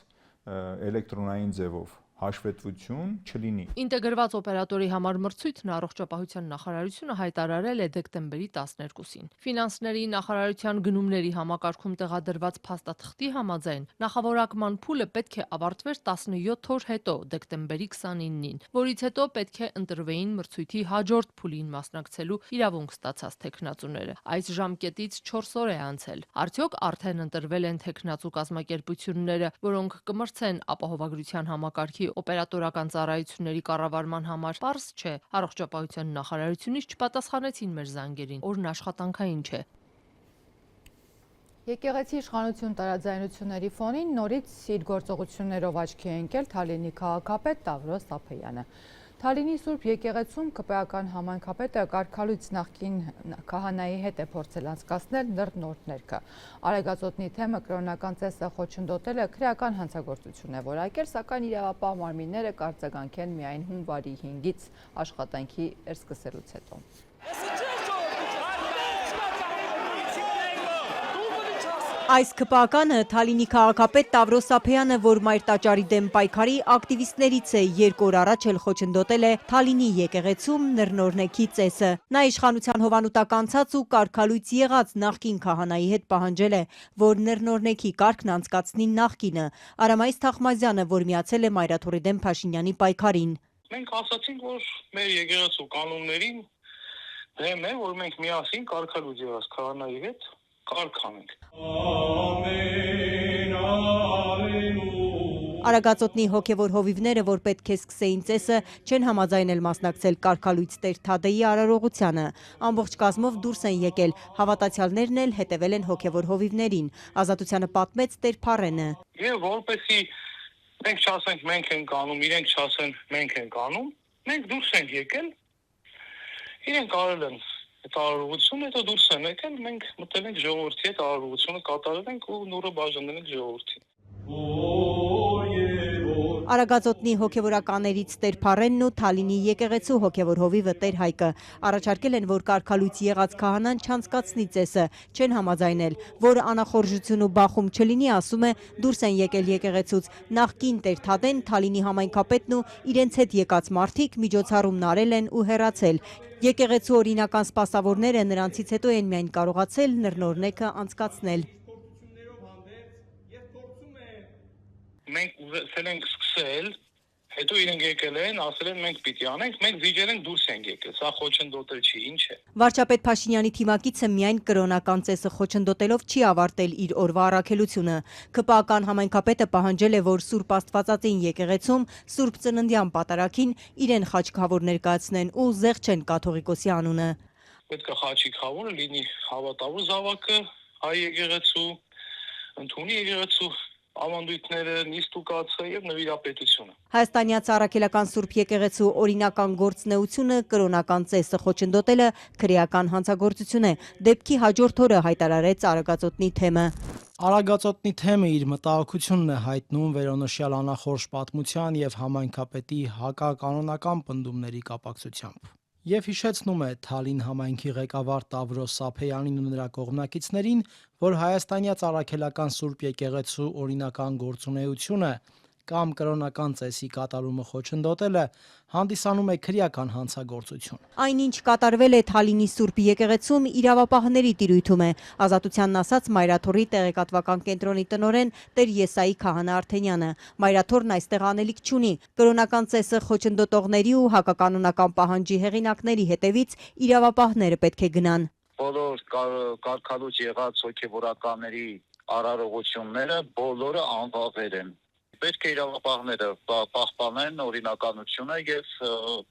էլեկտրոնային ձևով հաշվետվություն չլինի։ Ինտեգրված օպերատորի համար մրցույթն առողջապահության նախարարությունը հայտարարել է դեկտեմբերի 12-ին։ Ֆինանսների նախարարության գնումների համակարգում տեղադրված փաստաթղթի համաձայն նախավորակման փուլը պետք է ավարտվեր 17 օր հետո, դեկտեմբերի 29-ին, որից հետո պետք է ընտրվեին մրցույթի հաջորդ փուլին մասնակցելու իրավունք ստացած թեկնածուները։ Այս ժամկետից 4 օր է անցել։ Արդյոք արդեն ընտրվել են թեկնածու կազմակերպությունները, որոնք կմրցեն ապահովագրության համակարգի օպերատորական ծառայությունների կառավարման համար, պարզ չէ։ Առողջապահության նախարարությունից չպատասխանեցին մեր զանգերին, օրն աշխատանքային չէ։ Եկեղեցի իշխանություն տարաձայնությունների ֆոնին նորից իր գործողություններով աչքի է ընկել Թալինի քաղաքապետ Տավրոս Ափեյանը։ Թալինի Սուրբ եկեղեցում ԿՊ-ական համայնքապետը կարգալույց նախկին քահանայի հետ է փորձել անցկացնել նրբնորդներքը։ Արեգածոտնի թեմը կրոնական ծեսը խոչընդոտելը քրեական հանցագործություն է որակել, սակայն իրավապահ մարմինները կարձագանք են միայն հունվարի 5-ից աշխատանքի սկսելուց հետո։ Այս ԿՊ-ականը Թալինի քաղաքապետ Տավրոս Ափեյանը, որ մայր տաճարի դեմ պայքարի ակտիվիստներից է, 2 օր առաջ էլ խոչընդոտել է Թալինի եկեղեցում նրբնորնեքի ծեսը։ Նա իշխանության հովանուտակ անցած ու կարգալույց եղած նախկին քահանայի հետ պահանջել է, որ նրբնորնեքի կարգն անցկացնի նախկինը, Արամայիս Թախմազյանը, որ միացել է Մայրաթորի դեմ Փաշինյանի պայքարին։ Մենք ասացինք, որ մեր եկեղեցու կանոններին դեմ է, որ մենք միասին կարգալույց եղած քահանայի հետ կարգանենք։ Արագածոտնի հոգևոր հովիվները, որ պետք է սկսեին ծեսը, չեն համաձայնել մասնակցել կարգալույց Տեր Թադեի արարողությանը։ Ամբողջ կազմով դուրս են եկել, հավատացյալներն էլ հետևել են հոգևոր հովիվներին։ Ազատությանը պատմեց Տեր Փարենը։ Եվ որպեսզի մենք չասենք մենք ենք անում, իրենք չասեն մենք ենք անում, մենք դուրս ենք եկել, իրենք արել են այդ արարողությունը, հետո դուրս են եկել, մենք մտել ենք ժողովրդի հետ արարողությունը կատարել ենք ու նորը բաժանել ենք ժողովրդին։ Արագածոտնի հոգևորականներից Տեր Փարենն ու Թալինի եկեղեցու հոգևոր հովիվը Տեր Հայկը առաջարկել են, որ կարգալույց եղած քահանան չանցկացնի ծեսը, չեն համաձայնել, որ անախորժություն ու բախում չլինի, ասում է, դուրս են եկել եկեղեցուց նախկին Տեր Թադեն, Թալինի համայնքապետն ու իրենց հետ եկած մարդիկ միջոցառումն արել են ու հեռացել։ Եկեղեցու օրինական սպասավորները նրանցից հետո են միայն կարողացել նռնորնեքը անցկացնել։ Մենք ուզել ենք սկսել, հետո իրենք եկել են, ասել են մենք պիտի անենք, մենք վիճել ենք դուրս ենք եկել, սա խոչընդոտել չի, ինչ է։ Վարչապետ Փաշինյանի թիմակիցը միայն կրոնական ծեսը խոչընդոտելով չի ավարտել իր օրվա առաքելությունը։ ԿՊԱ-ական համայնքապետը պահանջել է, որ Սուրբ Աստվածածին եկեղեցում Սուրբ Ծննդյան պատարագին իրեն խաչքավոր ներկայացնեն ու զեղչեն կաթողիկոսի անունը։ Պետք է խաչի քավորը լինի հավատավոր զավակը, հայ եկեղեցու, ընդունի եկեղեցու ավանդույթները, նիստուկացը եւ նվիրապետությունը։ Հայաստանյաց առաքելական Սուրբ եկեղեցու օրինական գործունեությունը կրոնական ծեսը խոչընդոտելը քրեական հանցագործություն է։ Դեպքի հաջորդ օրը հայտարարեց Արագածոտնի թեմը։ Արագածոտնի թեմը իր մտահոգությունն է հայտնում վերոնշյալ անախորժ պատմության եւ համայնքապետի հակականոնական պնդումների կապակցությամբ։ Եվ հիշեցնում է Թալին համայնքի ղեկավար Տավրոս Սափեյանին ու նրա կողմնակիցներին, որ հայաստանյաց առաքելական Սուրբ եկեղեցու օրինական գործունեությունը կամ կրոնական ծեսի կատարումը խոչընդոտելը հանդիսանում է քրեական հանցագործություն։ Այնինչ կատարվել է Թալինի Սուրբ եկեղեցում իրավապահների տիրույթում է, Ազատությանն ասաց Մայրաթորի տեղեկատվական կենտրոնի տնօրեն Տեր Եսայի Քահանա Արթենյանը։ Մայրաթորն այստեղ անելիք չունի, կրոնական ծեսը խոչընդոտողների ու հակականոնական պահանջի հեղինակների հետևից իրավապահները պետք է գնան։ Բոլոր կարգալույց եղած հոգևորականների արարողությունները բոլորը անվավեր են։ Պետք է իրավապահները պահպանեն օրինականությունը եւ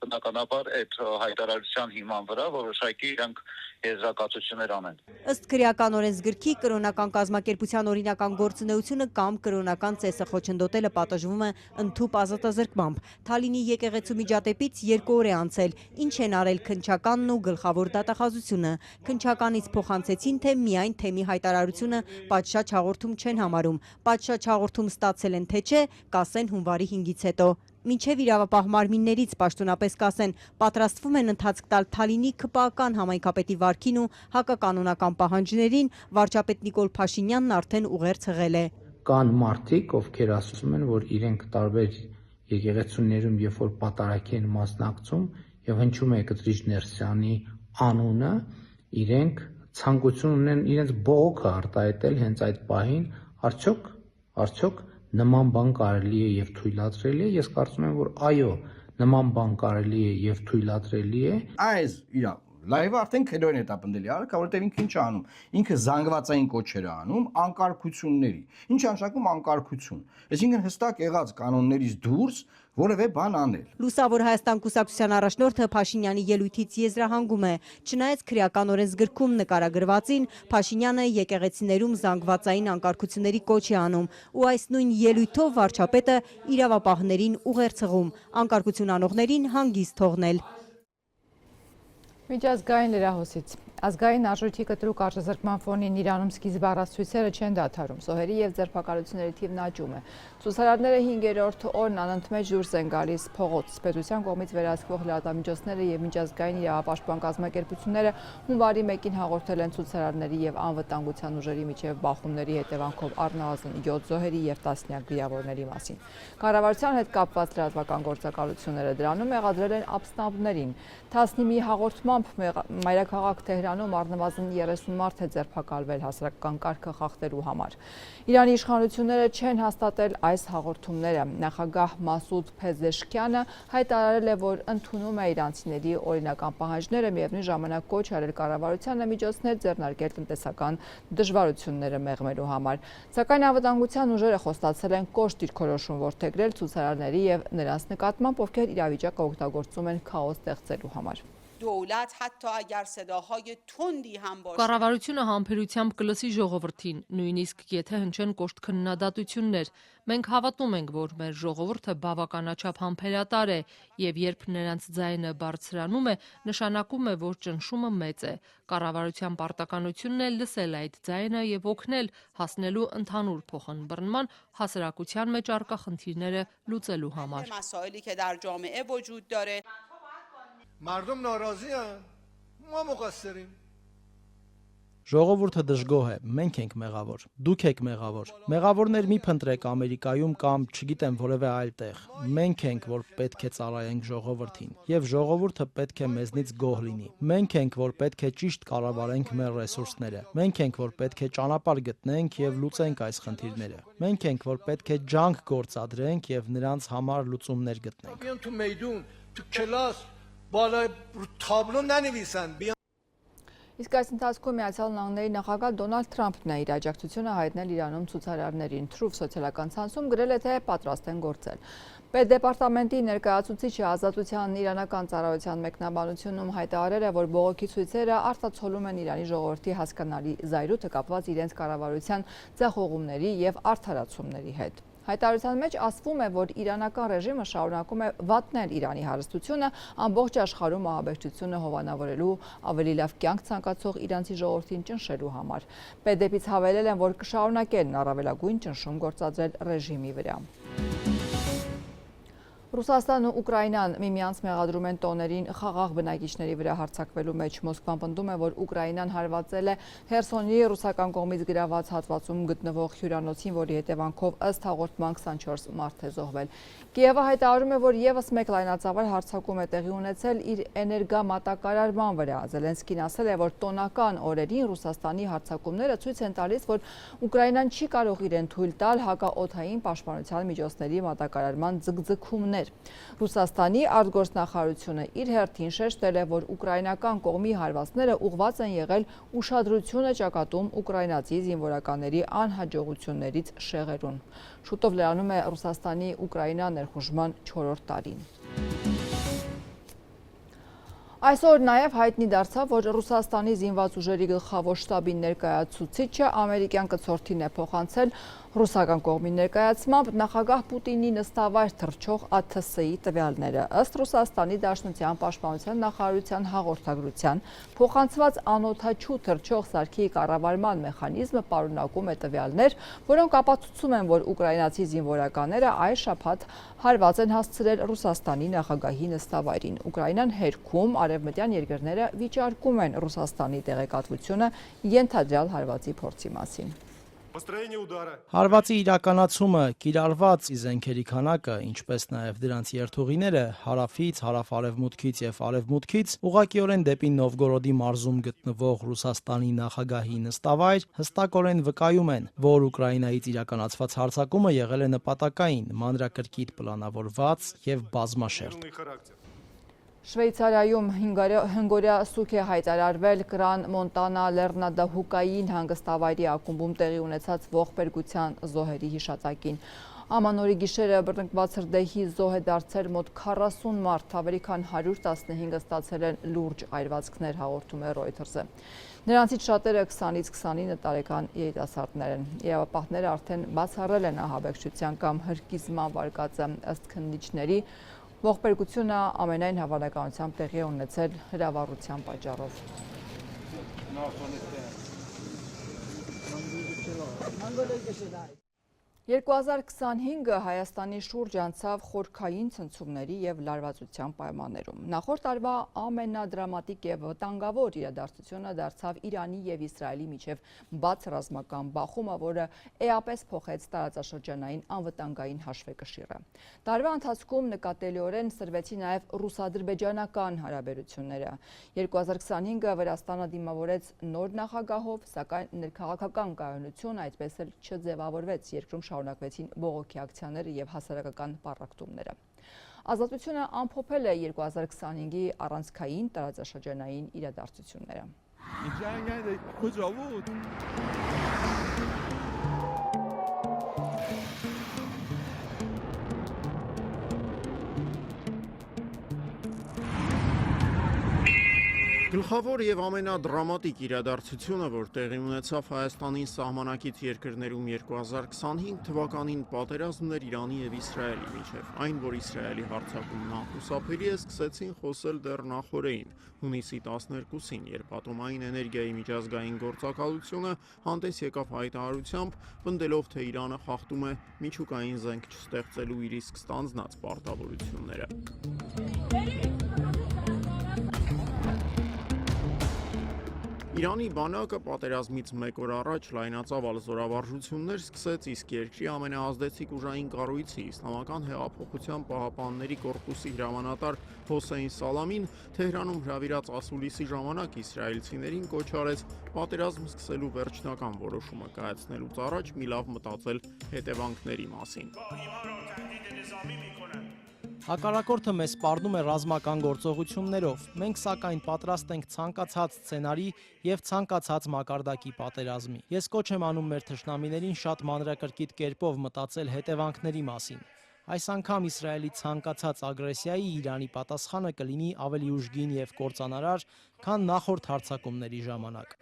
բնականաբար այդ հայտարարության հիման վրա որոշակի իրենք եզրակացություններ անեն։ Ըստ քրեական օրենսգրքի կրոնական կազմակերպության օրինական գործունեությունը կամ կրոնական ծեսը խոչընդոտելը պատժվում է ընդհուպ ազատազրկմամբ։ Թալինի եկեղեցու միջադեպից 2 օր է անցել, ինչ են արել քննչականն ու գլխավոր դատախազությունը։ Քննչականից փոխանցեցին, թե միայն թեմի հայտարարությունը պատշաճ հաղորդում չեն համարում։ Պատշաճ հաղորդում ստացել են թե չէ, կասեն հունվարի 5-ից հետո։ Մինչև իրավապահ մարմիններից պաշտոնապես կասեն, պատրաստվում են ընթացք տալ Թալինի ԿՊԱ-ական համայնքապետի վարքին ու հակականոնական պահանջներին, վարչապետ Նիկոլ Փաշինյանն արդեն ուղերձ հղել է։ Կան մարդիկ, ովքեր ասում են, որ իրենք տարբեր եկեղեցիներում երբ որ պատարագի են մասնակցում եւ հնչում է Կտրիչ Ներսյանի անունը, իրենք ցանկություն ունեն իրենց բողոքը արտահայտել հենց այդ պահին, արդյոք նման բան կարելի է եւ թույլատրելի է։ Ես կարծում եմ, որ այո, նման բան կարելի է եւ թույլատրելի է։ Այս իրա լայվը արդեն քերոն է տապնդելի արքա, որովհետեւ ինքը ինչ է անում։ Ինքը զանգվածային կոչեր է անում անկարգությունների։ Ինչ անշակում անկարգություն։ Այսինքն հստակ եղած կանոններից դուրս որևէ բան անել։ Լուսավոր Հայաստան կուսակցության առաջնորդը Փաշինյանի ելույթից եզրահանգում է։ Չնայած քրեական օրենսգրքում նկարագրվածին, Փաշինյանը եկեղեցիներում զանգվածային անկարգությունների կոչ է անում ու այս նույն ելույթով վարչապետը իրավապահներին ուղերձ հղում, անկարգություն անողներին հանգիստ թողնել։ Միջազգային լրահոսից Ազգային արժույթի կտրուկ արժեզրկման ֆոնին Իրանում սկիզբ առած ցույցերը չեն դադարում, զոհերի եւ ձերբակալությունների թիվն աճում է։ Ցուցարարները 5-րդ օրն անընդմեջ դուրս են գալիս փողոց։ Պետության կողմից վերահսկվող լրատվամիջոցները եւ միջազգային իրավապաշտպան կազմակերպությունները հունվարի 1-ին հաղորդել են ցուցարարների եւ անվտանգության ուժերի միջև բախումների հետևանքով առնվազն 7 զոհերի եւ տասնյակ վիրավորների մասին։ Կառավարության հետ կապված լրատվական գործակալությունները դրանում մեղադրել են ապստամբներին։ Թասնիմի հաղորդմամբ մայրաքաղաք Թեհրանում առնվազն 30 մարդ է ձերբակալվել հասարակական կարգը խախտելու համար։ Իրանի իշխանությունները չեն հաստատել այս հաղորդումները։ Նախագահ Մասուդ Փեզեշքյանը հայտարարել է, որ ընդունում է իրանցիների օրինական պահանջները, միևնույն ժամանակ կոչ արել կառավարությանը միջոցներ ձեռնարկել տնտեսական դժվարությունները մեղմելու համար։ Սակայն անվտանգության ուժերը խոստացել են կոշտ դիրքորոշում որդեգրել ցուցարարների եւ նրանց նկատմամբ, ովքեր իրավիճակը օգտագործում են քաոս ստեղծելու համար։ دولت حتی اگر صداهای تندی هم باشه Կառավարությունը համբերությամբ կլսի ժողովրդին, նույնիսկ եթե հնչեն կոշտ քննադատություններ։ Մենք հավատում ենք, որ մեր ժողովուրդը բավականաչափ համբերատար է, եւ երբ նրանց ձայնը բարձրանում է, նշանակում է, որ ճնշումը մեծ է։ Կառավարության պարտականությունն է լսել այդ ձայնը եւ օգնել հասնելու ընդհանուր փոխըմբռնման հասարակության մեջ առկա խնդիրները լուծելու համար։ مسائلی که در جامعه وجود داره مردم ناراضی ان ما مقصریم Ժողովուրդը դժգոհ է, մենք ենք մեղավոր, դուք եք մեղավոր։ Մեղավորներ մի փնտրեք Ամերիկայում կամ չգիտեմ որևէ այլ տեղ։ Մենք ենք, որ պետք է ծառայենք ժողովրդին, եւ ժողովուրդը պետք է մեզնից գոհ լինի։ Մենք ենք, որ պետք է ճիշտ կառավարենք մեր ռեսուրսները։ Մենք ենք, որ պետք է ճանապարհ գտնենք եւ լուծենք այս խնդիրները։ Մենք ենք, որ պետք է ջանք գործադրենք եւ նրանց համար լուծումներ գտնենք։ بیان تو میدون تو کلاس بالا رو تابلو ننویسن بیان Իսկ այս ընթացքում Միացյալ Նահանգների նախագահ Դոնալդ Թրամփն է իր աջակցությունը հայտնել Իրանում ցուցարարներին։ Truth սոցիալական ցանցում գրել է, թե պատրաստ են գործել։ Պետդեպարտամենտի ներկայացուցիչը Ազատության իրանական ծառայության մեկնաբանությունում հայտարարել է, որ բողոքի ցույցերը արտացոլում են Իրանի ժողովրդի հասկանալի զայրույթը կապված իրենց կառավարության ձախողումների եւ արդարացումների հետ։ Հայտարարության մեջ ասվում է, որ իրանական ռեժիմը շարունակում է վատնել Իրանի հարստությունը, ամբողջ աշխարհում ահաբեկչությունը հովանավորելու, ավելի լավ կյանք ցանկացող իրանցի ժողովրդին ճնշելու համար։ Պետդեպից հավելել են, որ կշարունակեն առավելագույն ճնշում գործադրել ռեժիմի վրա։ Ռուսաստանն ու Ուկրաինան միմյանց մեղադրում են տոներին խաղաղ բնակիչների վրա հարձակվելու մեջ։ Մոսկվան պնդում է, որ Ուկրաինան հարվածել է Խերսոնի ռուսական կողմից գրաված հատվածում գտնվող հյուրանոցին, որի հետևանքով ըստ հաղորդման 24 մարդ է զոհվել։ Կիևը հայտարարում է, որ եւս մեկ լայնածավալ հարձակում է տեղի ունեցել իր էներգամատակարարման վրա։ Զելենսկին ասել է, որ տոնական օրերին Ռուսաստանի հարձակումները ցույց են տալիս, որ Ուկրաինան չի կարող իրեն թույլ տալ հակաօդային պաշտպանության միջոցների մատակարարման ձգձգումներ։ Ռուսաստանի արտգործնախարարությունը իր հերթին շեշտել է, որ ուկրաինական կողմի հարվածները ուղղված են եղել ուշադրությունը ճակատում ուկրաինացի զինվորականների անհաջողություններից շեղերուն։ Շուտով լրանում է Ռուսաստանի Ուկրաինա ներխուժման 4-րդ տարին։ Այսօր նաև հայտնի դարձավ, որ Ռուսաստանի զինված ուժերի գլխավոր շտաբի ներկայացուցիչը ամերիկյան կցորդին է փոխանցել ռուսական կողմի ներկայացմամբ նախագահ Պուտինի նստավայր թռչող ԱԹՍ-ի տվյալները։ Ըստ Ռուսաստանի Դաշնության պաշտպանության նախարարության հաղորդագրության, փոխանցված անօդաչու թռչող սարքի կառավարման մեխանիզմը պարունակում է տվյալներ, որոնք ապացուցում են, որ ուկրաինացի զինվորականները այս շաբաթ հարված են հասցրել Ռուսաստանի նախագահի նստավայրին։ Ուկրաինան հերքում արևմտյան երկրները վիճարկում են Ռուսաստանի տեղեկատվությունը ենթադրյալ հարվածի փորձի մասին։ Հարվածի իրականացումը, կիրառված զենքերի քանակը, ինչպես նաև դրանց երթուղիները հարավից, հարավ-արևմուտքից եւ արևմուտքից ուղղակիորեն դեպի Նովգորոդի մարզում գտնվող Ռուսաստանի նախագահի նստավայր հստակորեն վկայում են, որ Ուկրաինայից իրականացված հարձակումը եղել է նպատակային, մանրակրկիտ պլանավորված եւ բազմաշերտ։ Շվեյցարիայում հնգօրյա սուք է հայտարարվել Կրան Մոնտանա Լեռնադահուկային հանգստավայրի ակումբում տեղի ունեցած ողբերգության զոհերի հիշատակին։ Ամանորի գիշերը բռնկված հրդեհի զոհ է դարձել մոտ 40 մարդ, ավելի քան 115 ստացել են լուրջ այրվածքներ, հաղորդում է Reuters-ը։ Նրանցից շատերը 20-ից 29 տարեկան երիտասարդներ են։ Իրավապահները արդեն բացառել են ահաբեկչության կամ հրկիզման վարկածը, ըստ քննիչների։ Ողբերգությունը ամենայն հավանականությամբ տեղի է ունեցել հրավառության պատճառով։ 2025-ը Հայաստանի շուրջ անցավ խորքային ցնցումների եւ լարվածության պայմաններում։ Նախորդ տարվա ամենադրամատիկ եւ վտանգավոր իրադարձությունը դարձավ Իրանի եւ Իսրայելի միջև բաց ռազմական բախումը, որը էապես փոխեց տարածաշրջանային անվտանգային հաշվեկշիռը։ Տարվա ընթացքում նկատելիորեն սրվեցի նաեւ ռուս-ադրբեջանական հարաբերությունները։ 2025-ը Վրաստանը դիմավորեց նոր նախագահով, սակայն ներքաղաքական կայունություն այդպես էլ չձևավորվեց, երկրում շարունակվեցին բողոքի ակցիաները եւ հասարակական պառակտումները։ Ազատությունը ամփոփել է 2025-ի առանցքային տարածաշրջանային իրադարձությունները։ Գլխավոր եւ ամենադրամատիկ իրադարձությունը, որ տեղի ունեցավ Հայաստանին սահմանակից երկրներում 2025 թվականին պատերազմն էր Իրանի եւ Իսրայելի միջեւ։ Այն, որ Իսրայելի հարձակումն անխուսափելի է, սկսեցին խոսել դեռ նախօրեին, հունիսի 12-ին, երբ ատոմային էներգիայի միջազգային գործակալությունը հանդես եկավ հայտարարությամբ, պնդելով, թե Իրանը խախտում է միջուկային զենք չստեղծելու իր իսկ ստանձնած պարտավորությունները։ Իրանի բանակը պատերազմից մեկ օր առաջ լայնածավալ զորավարժություններ սկսեց, իսկ երկրի ամենաազդեցիկ ուժային կառույցի Իսլամական հեղափոխության պահապանների կորպուսի հրամանատար Հոսեյն Սալամին Թեհրանում հրավիրած ասուլիսի ժամանակ իսրայելցիներին կոչ արեց պատերազմ սկսելու վերջնական որոշումը կայացնելուց առաջ մի լավ մտածել հետևանքների մասին։ Հակառակորդը մեզ սպառնում է ռազմական գործողություններով, մենք սակայն պատրաստ ենք ցանկացած սցենարի եւ ցանկացած մակարդակի պատերազմի։ Ես կոչ եմ անում մեր թշնամիներին շատ մանրակրկիտ կերպով մտածել հետևանքների մասին։ Այս անգամ Իսրայելի ցանկացած ագրեսիայի Իրանի պատասխանը կլինի ավելի ուժգին եւ կործանարար, քան նախորդ հարձակումների ժամանակ։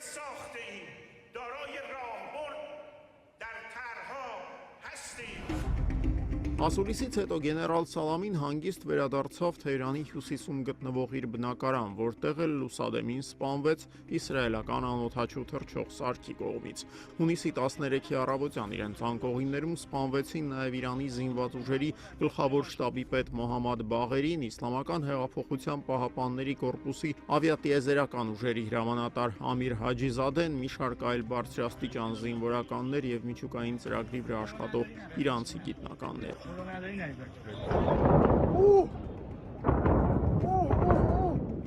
Ասուլիսից հետո գեներալ Սալամին հանգիստ վերադարձավ Թեհրանի հյուսիսում գտնվող իր բնակարան, որտեղ էլ Լուսադեմին սպանվեց իսրայելական անօդաչու թռչող սարքի կողմից։ Հունիսի 13-ի առավոտյան իրենց անկողիններում սպանվեցին նաև Իրանի զինված ուժերի գլխավոր շտաբի պետ Մոհամմադ Բաղերին, Իսլամական հեղափոխության պահապանների կորպուսի ավիատիեզերական ուժերի հրամանատար Ամիր Հաջիզադեն, մի շարք այլ բարձրաստիճան զինվորականներ եւ միջուկային ծրագրի վրա աշխատող իրանցի գիտնականներ։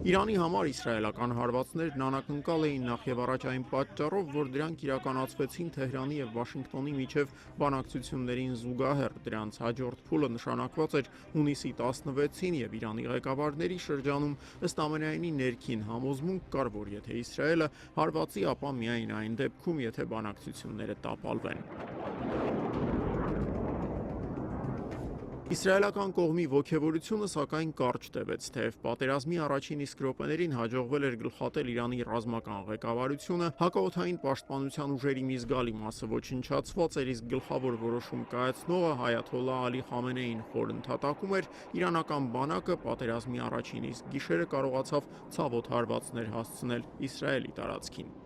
Իրանի համար իսրայելական հարվածներն անակնկալ էին նախ եւ առաջ այն պատճառով, որ դրանք իրականացվեցին Թեհրանի եւ Վաշինգտոնի միջև բանակցություններին զուգահեռ։ Դրանց հաջորդ փուլը նշանակված էր հունիսի 16-ին եւ Իրանի ղեկավարների շրջանում ըստ ամենայնի ներքին համոզմունք կար, որ եթե Իսրայելը հարվածի, ապա միայն այն դեպքում, եթե բանակցությունները տապալվեն։ Իսրայելական կողմի ոգևորությունը սակայն կարճ տևեց, թեև պատերազմի առաջին իսկ րոպեներին հաջողվել էր գլխատել Իրանի ռազմական ղեկավարությունը, հակաօդային պաշտպանության ուժերի մի զգալի մասը ոչնչացված էր, իսկ գլխավոր որոշում կայացնողը Այաթոլլահ Ալի Խամենեին խոր ընդհատակում էր, իրանական բանակը պատերազմի առաջին իսկ գիշերը կարողացավ ցավոտ հարվածներ հասցնել Իսրայելի տարածքին։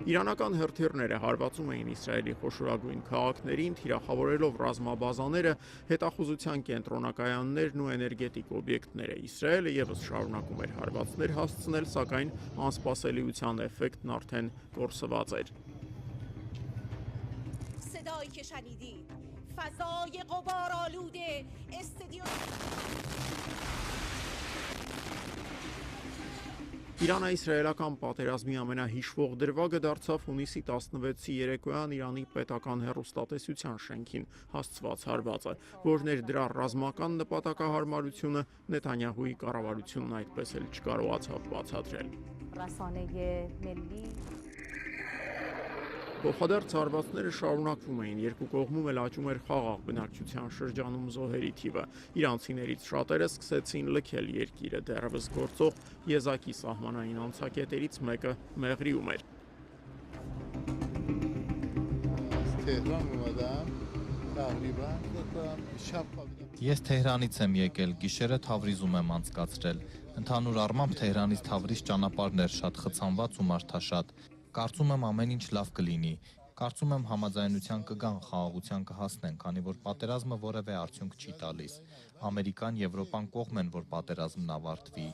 Իրանական հրթիռները հարվածում էին Իսրայելի խոշորագույն քաղաքներին, թիրախավորելով ռազմաբազաները, հետախուզության կենտրոնակայաններն ու էներգետիկ օբյեկտները։ Իսրայելը եւս շարունակում էր հարվածներ հասցնել, սակայն անսպասելիության էֆեկտն արդեն կորսված էր։ Իրано-իսրայելական պատերազմի ամենահիշվող դրվագը դարձավ հունիսի 16-ի երեկոյան Իրանի պետական հեռուստատեսության շենքին հասցված հարվածը, որն էր դրա ռազմական նպատակահարմարությունը Նեթանյահուի կառավարությունն այդպես էլ չկարողացավ բացատրել։ Փոխադարձ հարվածները շարունակվում էին, երկու կողմում էլ աճում էր խաղաղ բնակչության շրջանում զոհերի թիվը։ Իրանցիներից շատերը սկսեցին լքել երկիրը, դեռևս գործող եզակի սահմանային անցակետերից մեկը Մեղրիում էր։ Ես Թեհրանից եմ եկել, գիշերը Թավրիզում եմ անցկացրել։ Ընդհանուր առմամբ Թեհրանից Թավրիզ ճանապարհն էր շատ խցանված ու մարդաշատ։ Կարծում եմ ամեն ինչ լավ կլինի։ Կարծում եմ համաձայնության կգան, խաղաղության կհասնեն, քանի որ պատերազմը որևէ արդյունք չի տալիս։ Ամերիկան, Եվրոպան կողմ են, որ պատերազմն ավարտվի։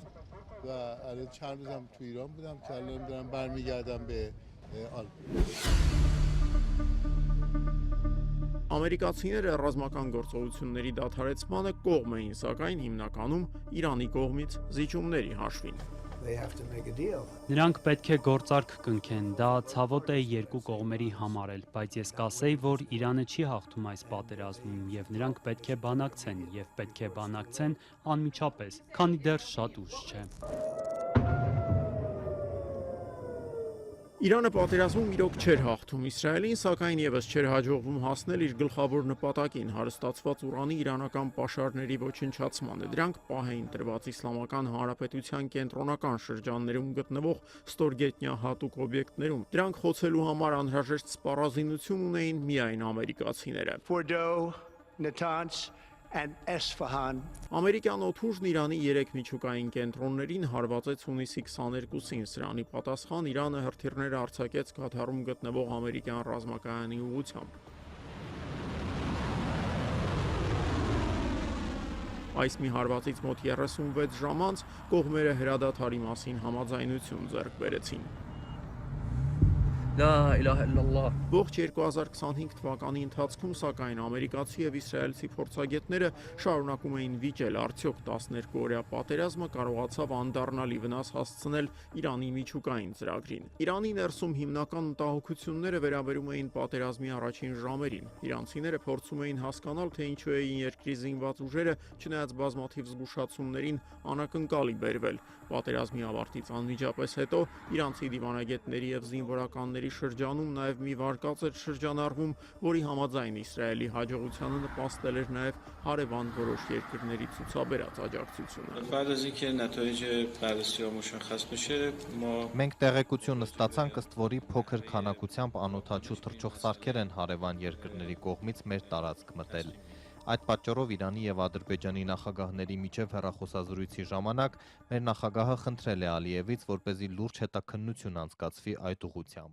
Ամերիկացիները ռազմական գործողությունների դադարեցմանը կողմ էին, սակայն հիմնականում Իրանի կողմից զիջումների հաշվին։ Նրանք պետք է գործարք կնքեն, դա ցավոտ է երկու կողմերի համար էլ, բայց ես կասեի, որ Իրանը չի հաղթում այս պատերազմում եւ նրանք պետք է բանակցեն եւ պետք է բանակցեն անմիջապես, քանի դեռ շատ ուշ չէ։ Իրանը պատերազմում իրոք չէր հաղթում Իսրայելին, սակայն եւս չէր հաջողվում հասնել իր գլխավոր նպատակին՝ հարստացված ուրանի իրանական պաշարների ոչնչացմանը։ Դրանք պահ էին տրված Իսլամական Հանրապետության կենտրոնական շրջաններում գտնվող ստորգետնյա հատուկ օբյեկտներում։ Դրանք խոցելու համար անհրաժեշտ սպառազինություն ունեին միայն ամերիկացիները։ Ամերիկյան օդուժն Իրանի 3 միջուկային կենտրոններին հարվածեց հունիսի 22-ին։ Սրանի պատասխան Իրանը հրթիռներ արձակեց Կաթարում գտնվող ամերիկյան ռազմակայանի ուղղությամբ։ Այս մի հարվածից մոտ 36 ժամ անց կողմերը հրադադարի մասին համաձայնություն ձեռք բերեցին։ Ողջ 2025 թվականի ընթացքում, սակայն, ամերիկացի եւ իսրայելցի փորձագետները շարունակում էին վիճել, արդյոք 12-օրյա պատերազմը կարողացավ անդառնալի վնաս հասցնել Իրանի միջուկային ծրագրին։ Իրանի ներսում հիմնական մտահոգությունները վերաբերում էին պատերազմի առաջին ժամերին։ Իրանցիները փորձում էին հասկանալ, թե ինչու էին երկրի զինված ուժերը, չնայած բազմաթիվ զգուշացումներին, անակնկալի բերվել։ Պատերազմի ավարտից անմիջապես հետո իրանցի դիվանագետների եւ զինվորականների շրջանում նաև մի վարկած էր շրջանառվում, որի համաձայն Իսրայելի հաջողությանը նպաստել էր նաև հարևան որոշ երկրների ցուցաբերած աջակցությունը։ Մենք տեղեկություն ստացանք, ըստ որի փոքր քանակությամբ անօդաչու թռչող սարքեր են հարևան երկրների կողմից մեր տարածք մտել։ Այդ պատճառով Իրանի եւ Ադրբեջանի նախագահների միջև հեռախոսազրույցի ժամանակ մեր նախագահը խնդրել է Ալիևից, որպեսզի լուրջ հետաքննություն անցկացվի այդ ուղղությամբ։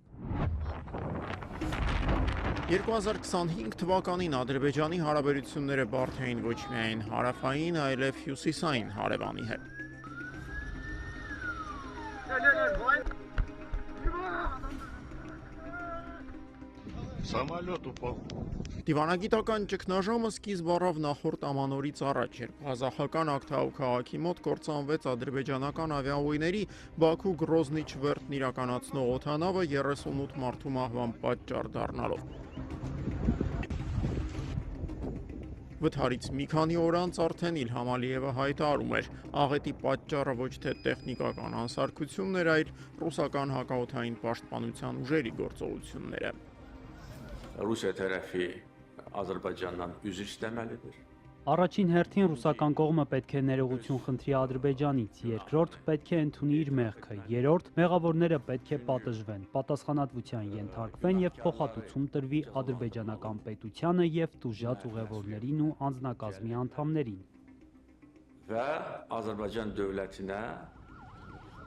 2025 թվականին Ադրբեջանի հարաբերությունները բարդ էին ոչ միայն հարավային, այլև հյուսիսային հարևանի հետ։ Դիվանագիտական ճգնաժամը սկիզբ առավ նախորդ ամանորից առաջ, երբ Ղազախական Ակթաու քաղաքի մոտ կործանվեց ադրբեջանական ավիաուղիների Բաքու Գրոզնի չվերթն իրականացնող օդանավը 38 մարդու մահվան պատճառ դառնալով։ Վթարից մի քանի օր անց արդեն Իլհամ Ալիևը հայտարարում էր, աղետի պատճառը ոչ թե տեխնիկական անսարքությունն էր, այլ ռուսական հակաօդային պաշտպանության ուժերի գործողությունները։ Rusiya tərəfi Azərbaycandan üzr istəməlidir. Առաջին հերթին ռուսական կողմը պետք է ներողություն խնդրի Ադրբեջանից, երկրորդ պետք է ընդունի իր մեղքը, երրորդ մեղավորները պետք է պատժվեն, պատասխանատվության ենթարկվեն եւ փոխհատուցում տրվի ադրբեջանական պետությանը եւ տուժած ուղևորներին ու անձնակազմի անդամներին։ Və Azərbaycan dövlətinə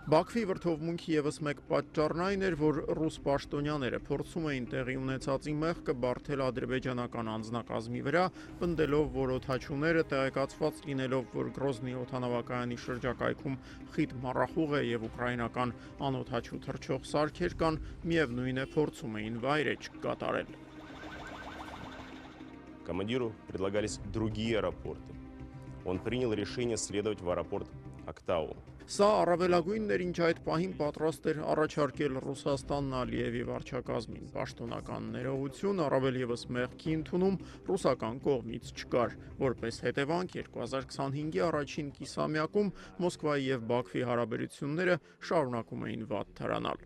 Բաքվի վրդովմունքի եւս մեկ պատճառն այն էր, որ ռուս պաշտոնյաները փորձում էին տեղի ունեցածի մեղքը բարթել ադրբեջանական անձնակազմի վրա, պնդելով, որ օդաչուները տեղեկացված լինելով, որ Գրոզնի օդանավակայանի շրջակայքում խիտ մառախուղ է եւ ուկրաինական անօդաչու թռչող սարքեր կան, միևնույն է փորձում էին վայրեջք կատարել։ Командиру предлагались другие аэропорты. Он принял решение следовать в аэропорт Актау. Սա առավելագույնն էր, ինչ այդ պահին պատրաստ էր առաջարկել Ռուսաստանն Ալիևի վարչակազմին։ Պաշտոնական ներողություն, առավել եւս մեղքի ընդունում ռուսական կողմից չկար։ Որպես հետևանք 2025-ի առաջին կիսամյակում Մոսկվայի եւ Բաքվի հարաբերությունները շարունակում էին վատ թրանալ։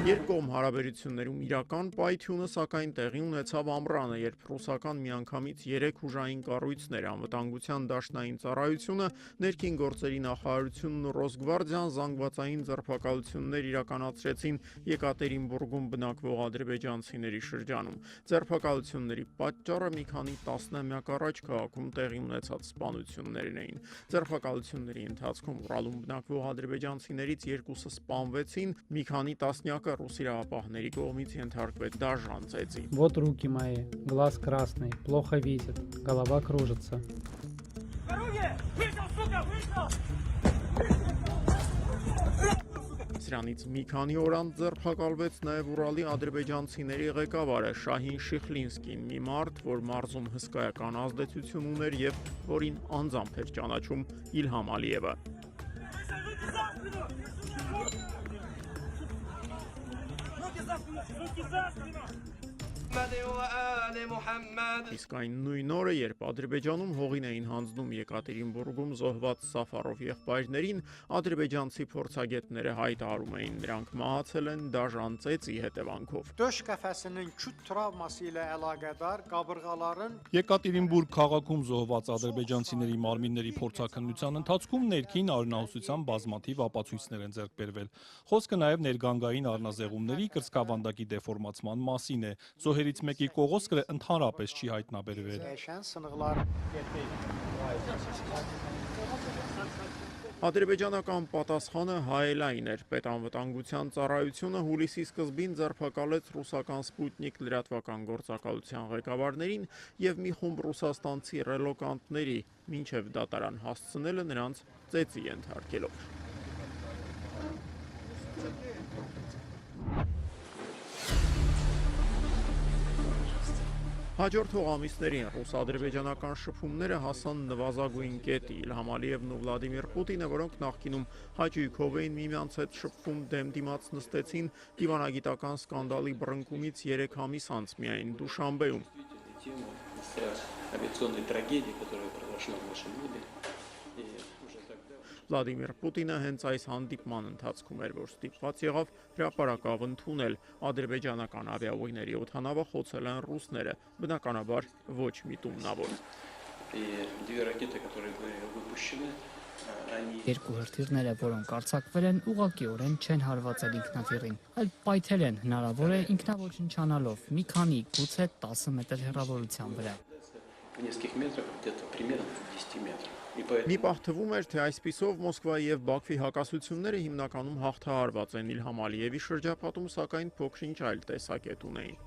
Երկկողմ հարաբերություններում իրական պայթյունը սակայն տեղի ունեցավ ամռանը, երբ ռուսական միանգամից 3 ուժային կառույցներ, անվտանգության դաշնային ծառայությունը, ներքին գործերի նախարարությունն ու Ռոսգվարդիան զանգվածային ձերբակալություններ իրականացրեցին Եկատերինբուրգում բնակվող ադրբեջանցիների շրջանում։ Ձերբակալությունների պատճառը մի քանի տասնամյակ առաջ քաղաքում տեղի ունեցած սպանություններն էին։ Ձերբակալությունների ընթացքում Ուրալում բնակվող ադրբեջանցիներից երկուսը սպանվեցին, մի քանի տասնյակը ռուս իրավապահների կողմից ենթարկվեց դաժան ծեծի։ Вот руки мои, глаз красный, плохо видит, голова кружится. Սրանից մի քանի օր անց ձերբակալվեց նաև Ուրալի ադրբեջանցիների ղեկավարը Շահին Շիխլինսկին, մի մարդ, որ մարզում հսկայական ազդեցություն ուներ եւ որին անձամբ էր ճանաչում Իլհամ Ալիևը։ Իսկ այն նույն օրը, երբ Ադրբեջանում հողին էին հանձնում Եկատերինբուրգում զոհված Սաֆարով եղբայրներին, ադրբեջանցի փորձագետները հայտարարում էին, նրանք մահացել են դաժան ծեծի հետևանքով։ Döş qəfəsinin küt travması ilə əlaqədar qabırğaların Եկատերինբուրգ քաղաքում զոհված ադրբեջանցիների մարմինների փորձաքննության ընթացքում ներքին արյունահոսության բազմաթիվ ապացույցներ են ձեռք բերվել։ Խոսքը նաև ներգանգային առնազեղումների կրծքավանդակի դեֆորմացման մասին է։ Զոհերից մեկի կողոսկրը ընդհանրապես չի հայտնաբերվել։ Ադրբեջանական պատասխանը հայելային էր։ Պետանվտանգության ծառայությունը հուլիսի սկզբին ձերբակալեց ռուսական Սպուտնիկ լրատվական գործակալության ղեկավարներին եւ մի խումբ ռուսաստանցի ռելոկանտների, մինչև դատարան հասցնելը նրանց ծեծի ենթարկելով։ Հաջորդող ամիսներին ռուս-ադրբեջանական շփումները հասան նվազագույն կետի։ Իլհամ Ալիևն ու Վլադիմիր Պուտինը, որոնք նախկինում հաճույքով էին միմյանց հետ շփվում, դեմ-դիմաց նստեցին դիվանագիտական սկանդալի բռնկումից 3 ամիս անց միայն Դուշանբեում։ Վլադիմիր Պուտինը հենց այս հանդիպման ընթացքում էր, որ ստիպված եղավ հրապարակավ ընդունել ադրբեջանական ավիաուղիների օդանավը խոցել են ռուսները, բնականաբար ոչ միտումնավոր։ Երկու հրթիռները, որոնք արձակվել են, ուղղակիորեն չեն հարվածել ինքնաթիռին, այլ պայթել են, հնարավոր է ինքնաոչնչանալով մի քանի, գուցե 10 մետր հեռավորության վրա։ Մի պահ թվում էր, թե այսպիսով Մոսկվայի եւ Բաքվի հակասությունները հիմնականում հաղթահարված են։ Իլհամ Ալիևի շրջապատում, սակայն փոքրինչ այլ տեսակետ ունեին։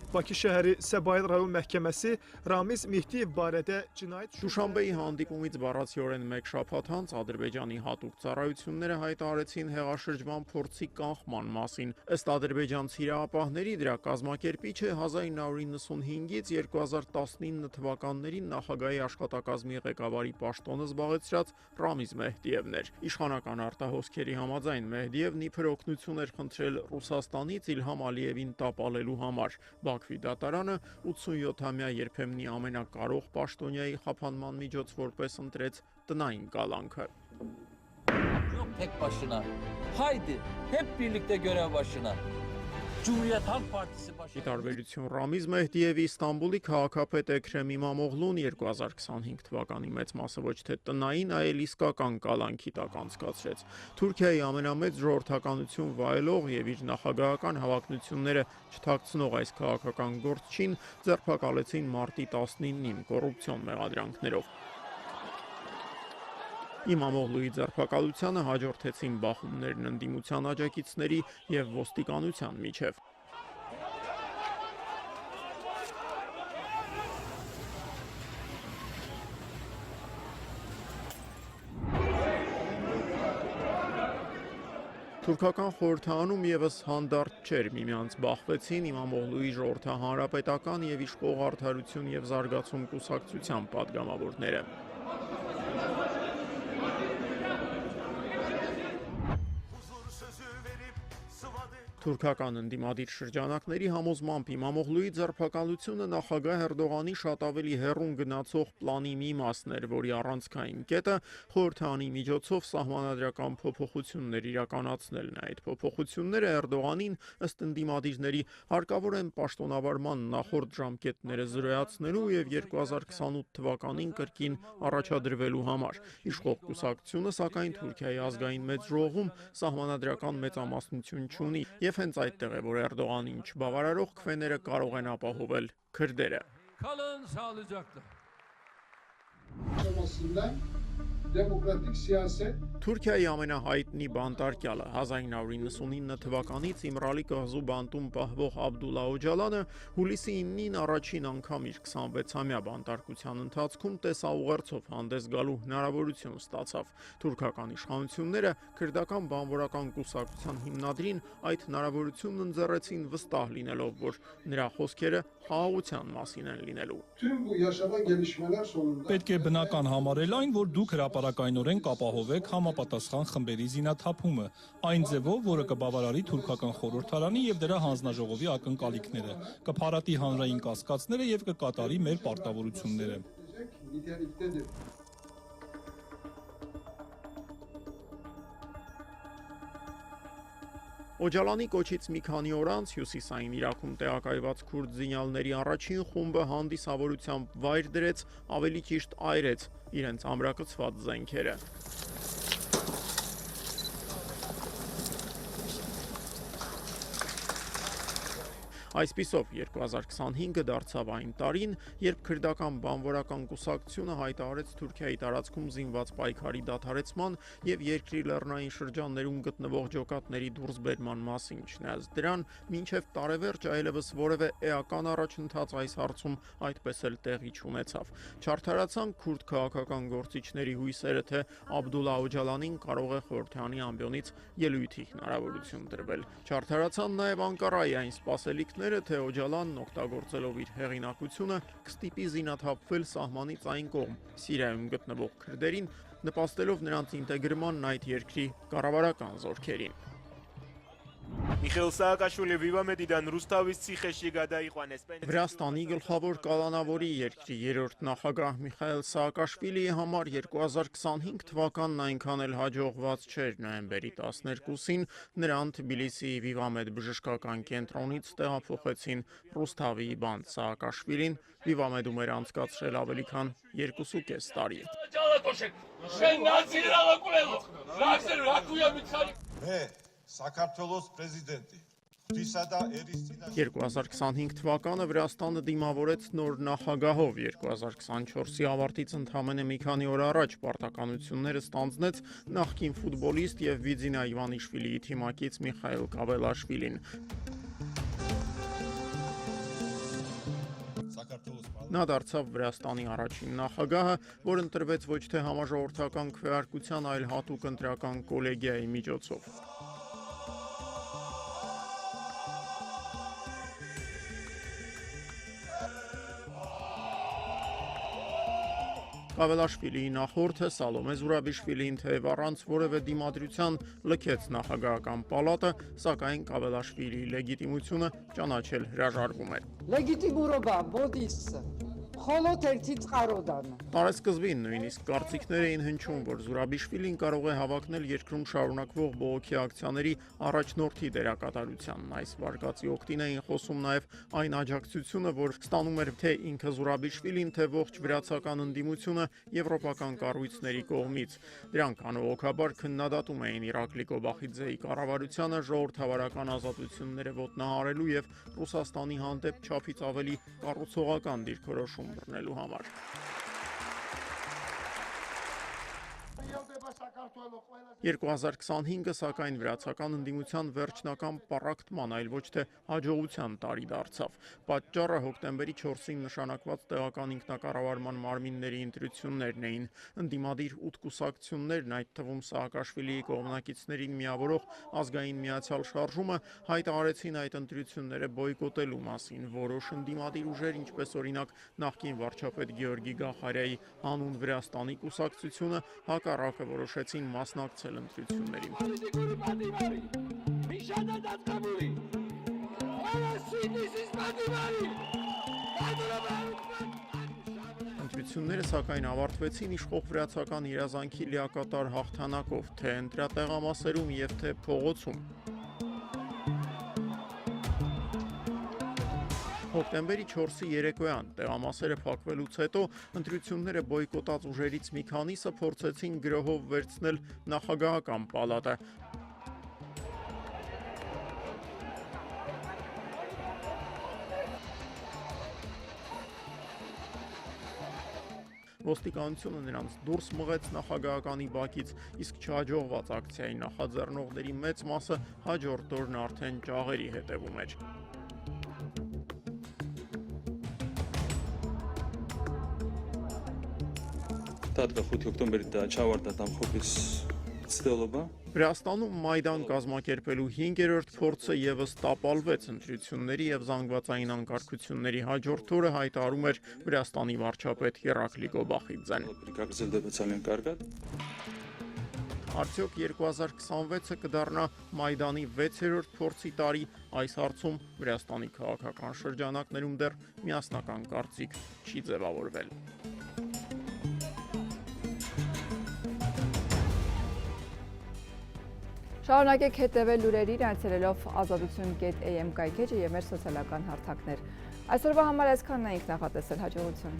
Bakı şəhəri Səbail rayon məhkəməsi Ramiz Mehdiyev barədə cinayət Դուշանբեի հանդիպումից բառացիորեն մեկ շաբաթ անց Ադրբեջանի հատուկ ծառայությունները հայտարարեցին հեղաշրջման փորձի կանխման մասին։ Ըստ ադրբեջանցի իրավապահների, դրա կազմակերպիչը 1995-ից 2019 թվականներին նախագահի աշխատակազմի ղեկավարի պաշտոնը զբաղեցրած Ռամիզ Մեհդիևն էր։ Իշխանական արտահոսքերի համաձայն Մեհդիևն իբր օգնություն էր խնդրել Ռուսաստանից Իլհամ Ալիևին տապալելու համար։ Բաքվի դատարանը 87-ամյա երբեմնի ամենակարող պաշտոնյայի խափանման միջոց որպես ընտրեց տնային կալանքը։ Tek başına. Haydi hep birlikte görev başına. Cumhuriyet Halk Partisi Ի տարբերություն Ռամիզ Մեհդիևի Ստամբուլի քաղաքապետ Էքրեմ Իմամօղլուն 2025 թվականի մեծ մասը ոչ թե տնային, այլ իսկական կալանքի տակ անցկացրեց։ Թուրքիայի ամենամեծ ժողովրդականություն վայելող եւ իր նախագահական հավակնությունները չթաքցնող այս քաղաքական գործչին ձերբակալեցին մարտի 19-ին կոռուպցիոն մեղադրանքներով։ Իմամօղլուի ձերբակալությանը հաջորդեցին բախումներն ընդդիմության աջակիցների եւ ոստիկանության միջև։ Թուրքական խորհրդանում եւս հանդարտ չէր, միմյանց բախվեցին Իմամօղլուի ժողովրդահանրապետական եւ իշխող արդարություն եւ զարգացում կուսակցության падգամավորները։ Թուրքական ընդդիմադիր շրջանակների համոզմամբ Իմամօղլուի ձերբակալությունը նախագահ Էրդողանի շատ ավելի հեռուն գնացող պլանի մի մասն էր, որի առանցքային կետը խորհրդանի միջոցով սահմանադրական փոփոխություններ իրականացնելն է։ Այդ փոփոխությունները Էրդողանին ըստ ընդդիմադիրների հարկավոր են պաշտոնավարման նախորդ ժամկետները զրոյացնելու եւ 2028 թվականին կրկին առաջադրվելու համար։ Իշխող կուսակցությունը սակայն Թուրքիայի ազգային մեծ ժողովում սահմանադրական մեծամասնություն չունի եւ հենց այդտեղ է, որ Էրդողանին չբավարարող քվեները կարող են ապահովել քրդերը։ Kalın sağlıcakla. Դեմոկրատիկ սիասետ Թուրքիայի ամենահայտնի բանտարկյալը 1999 թվականից Իմրալի կղզու բանտում պահվող Աբդուլլա Օջալանը հուլիսի 9-ին առաջին անգամ իր 26-ամյա բանտարկության ընթացքում տեսաուղերձով հանդես գալու հնարավորություն ստացավ։ Թուրքական իշխանությունները քրդական բանվորական կուսակցության հիմնադրին այդ հնարավորությունն ընձեռեցին վստահ լինելով, որ նրա խոսքերը խաղաղության մասին են լինելու։ Պետք է բնական համարել այն, որ դուք հրապարակել բացառակայնորեն կապահովեք համապատասխան խմբերի զինաթափումը, այն ձևով, որը կբավարարի թուրքական խորհրդարանի եւ դրա հանձնաժողովի ակնկալիքները, կփարատի հանրային կասկածները եւ կկատարի մեր պարտավորությունները։ Օջալանի կոչից մի քանի օր անց հյուսիսային Իրաքում տեղակայված քուրդ զինյալների առաջին խումբը հանդիսավորությամբ վայր դրեց, ավելի ճիշտ այրեց իրենց ամրակցված զենքերը։ Այսպիսով 2025-ը դարձավ այն տարին, երբ քրդական բանվորական կուսակցությունը հայտարարեց Թուրքիայի տարածքում զինված պայքարի դադարեցման եւ երկրի լեռնային շրջաններում գտնվող ջոկատների դուրսբերման մասին, չնայած դրան մինչեւ տարեվերջ այլևս որևէ էական առաջընթաց այս հարցում այդպես էլ տեղի չունեցավ։ Չարթարացան քուրդ քաղաքական գործիչների հույսերը, թե Աբդուլլա Օջալանին կարող է խորհրդանի ամբիոնից ելույթի հնարավորություն տրվել։ Չարթարացան նաեւ Անկարայի այն սպասելիքները, թե Օջալանն օգտագործելով իր հեղինակությունը կստիպի զինաթափվել սահմանից այն կողմ, Սիրիայում գտնվող քրդերին, նպաստելով նրանց ինտեգրմանն այդ երկրի կառավարական զորքերին։ Միխայել Սաակաշվիլի վիվամեդիդան Ռուստավից Ցիխեշի գադայի Խանեսպեն Վրաստանի գլխավոր կալանավորի երկրի երրորդ նախագահ Միխայել Սաակաշվիլիի համար 2025 թվականն այնքան էլ հաջողված չէր։ Նոյեմբերի 12-ին նրան Թբիլիսիի Վիվամեդ բժշկական կենտրոնից տեղափոխեցին Ռուստավի բանդ Սաակաշվիլին Վիվամեդում էր անցկացրել ավելի քան 2.5 տարի։ 2025 թվականը Վրաստանը դիմավորեց նոր նախագահով, 2024-ի ավարտից ընդամենը մի քանի օր առաջ պարտականությունները ստանձնեց նախկին ֆուտբոլիստ եւ Վիձինա Իվանիշվիլիի թիմակից Միխայել Կավելաշվիլին։ Նա դարձավ Վրաստանի առաջին նախագահը, որ ընտրվեց ոչ թե համաժողովրդական քվեարկության, այլ հատուկ ընտրական կոլեգիայի միջոցով։ Կավելաշվիլիի նախորդը Սալոմե Զուրաբիշվիլին թեև առանց որևէ դիմադրության լքեց նախագահական պալատը, սակայն Կավելաշվիլիի լեգիտիմությունը ճանաչել հրաժարվում էր։ Լեգիտիմուրոբա, ոդիսը, խոլոտ ერთი წყարոդանը։ Տարեսկզբին նույնիսկ կարծիքներ էին հնչում, որ Զուրաբիշվիլին կարող է հավակնել երկրում շարունակվող բողոքի ակցիաների առաջնորդի դերակատարությանն։ Այս վարկածի օգտին էին խոսում նաև այն աջակցությունը, որ ստանում էր թե ինքը Զուրաբիշվիլին, թե ողջ վրացական ընդդիմությունը եվրոպական կառույցների կողմից։ Դրանք անողոքաբար քննադատում էին Իրակլի Կոբախիձեի կառավարությանը ժողովրդավարական ազատությունները ոտնահարելու եւ Ռուսաստանի հանդեպ չափից ավելի կառուցողական դիրքորոշում բռնելու համար։ 2025-ը սակայն վրացական ընդդիմության վերջնական պառակտման, այլ ոչ թե հաջողության տարի դարձավ։ Պատճառը հոկտեմբերի 4-ին նշանակված տեղական ինքնակառավարման մարմինների ընտրություններն էին։ Ընդդիմադիր 8 կուսակցություններն, այդ թվում Սաակաշվիլիի կողմնակիցներին միավորող ազգային միացյալ շարժումը, հայտարարեցին այդ ընտրությունները բոյկոտելու մասին։ Որոշ ընդդիմադիր ուժեր, ինչպես օրինակ նախկին վարչապետ Գեորգի Գախարյայի հանուն Վրաստանի կուսակցությունը, հակառակը որոշեցին մասնակցել ընտրություններին։ Ընտրությունները սակայն ավարտվեցին իշխող վրացական իրազանքի լիակատար հաղթանակով, թե ընտրատեղամասերում եւ թե փողոցում։ Հոկտեմբերի 4-ի երեկոյան տեղամասերը փակվելուց հետո ընտրությունները բոյկոտած ուժերից մի քանիսը փորձեցին գրոհով վերցնել նախագահական պալատը։ Ոստիկանությունը նրանց դուրս մղեց նախագահականի բակից, իսկ չհաջողված ակցիայի նախաձեռնողների մեծ մասը հաջորդ օրն արդեն ճաղերի հետևում էր։ Տատկա 5 հոկտեմբերի դա չավարտա там խոպից Վրաստանում Մայդան կազմակերպելու 5-րդ փորձը եւս տապալվեց ընտրությունների եւ զանգվածային անկարգությունների հաջորդ օրը հայտարարում էր Վրաստանի վարչապետ Հերակլի Գոբախիձեն։ Արդյոք 2026-ը կդառնա Մայդանի 6-րդ փորձի տարի, այս հարցում Վրաստանի քաղաքական շրջանակներում դեռ միասնական կարծիք չի ձևավորվել։ Շարունակեք հետևել լուրերին այցելելով azadutun.am կայքեջը եւ մեր սոցիալական հարթակներ։ Այսօրվա համար այսքանն էինք նախատեսել, հաջողություն։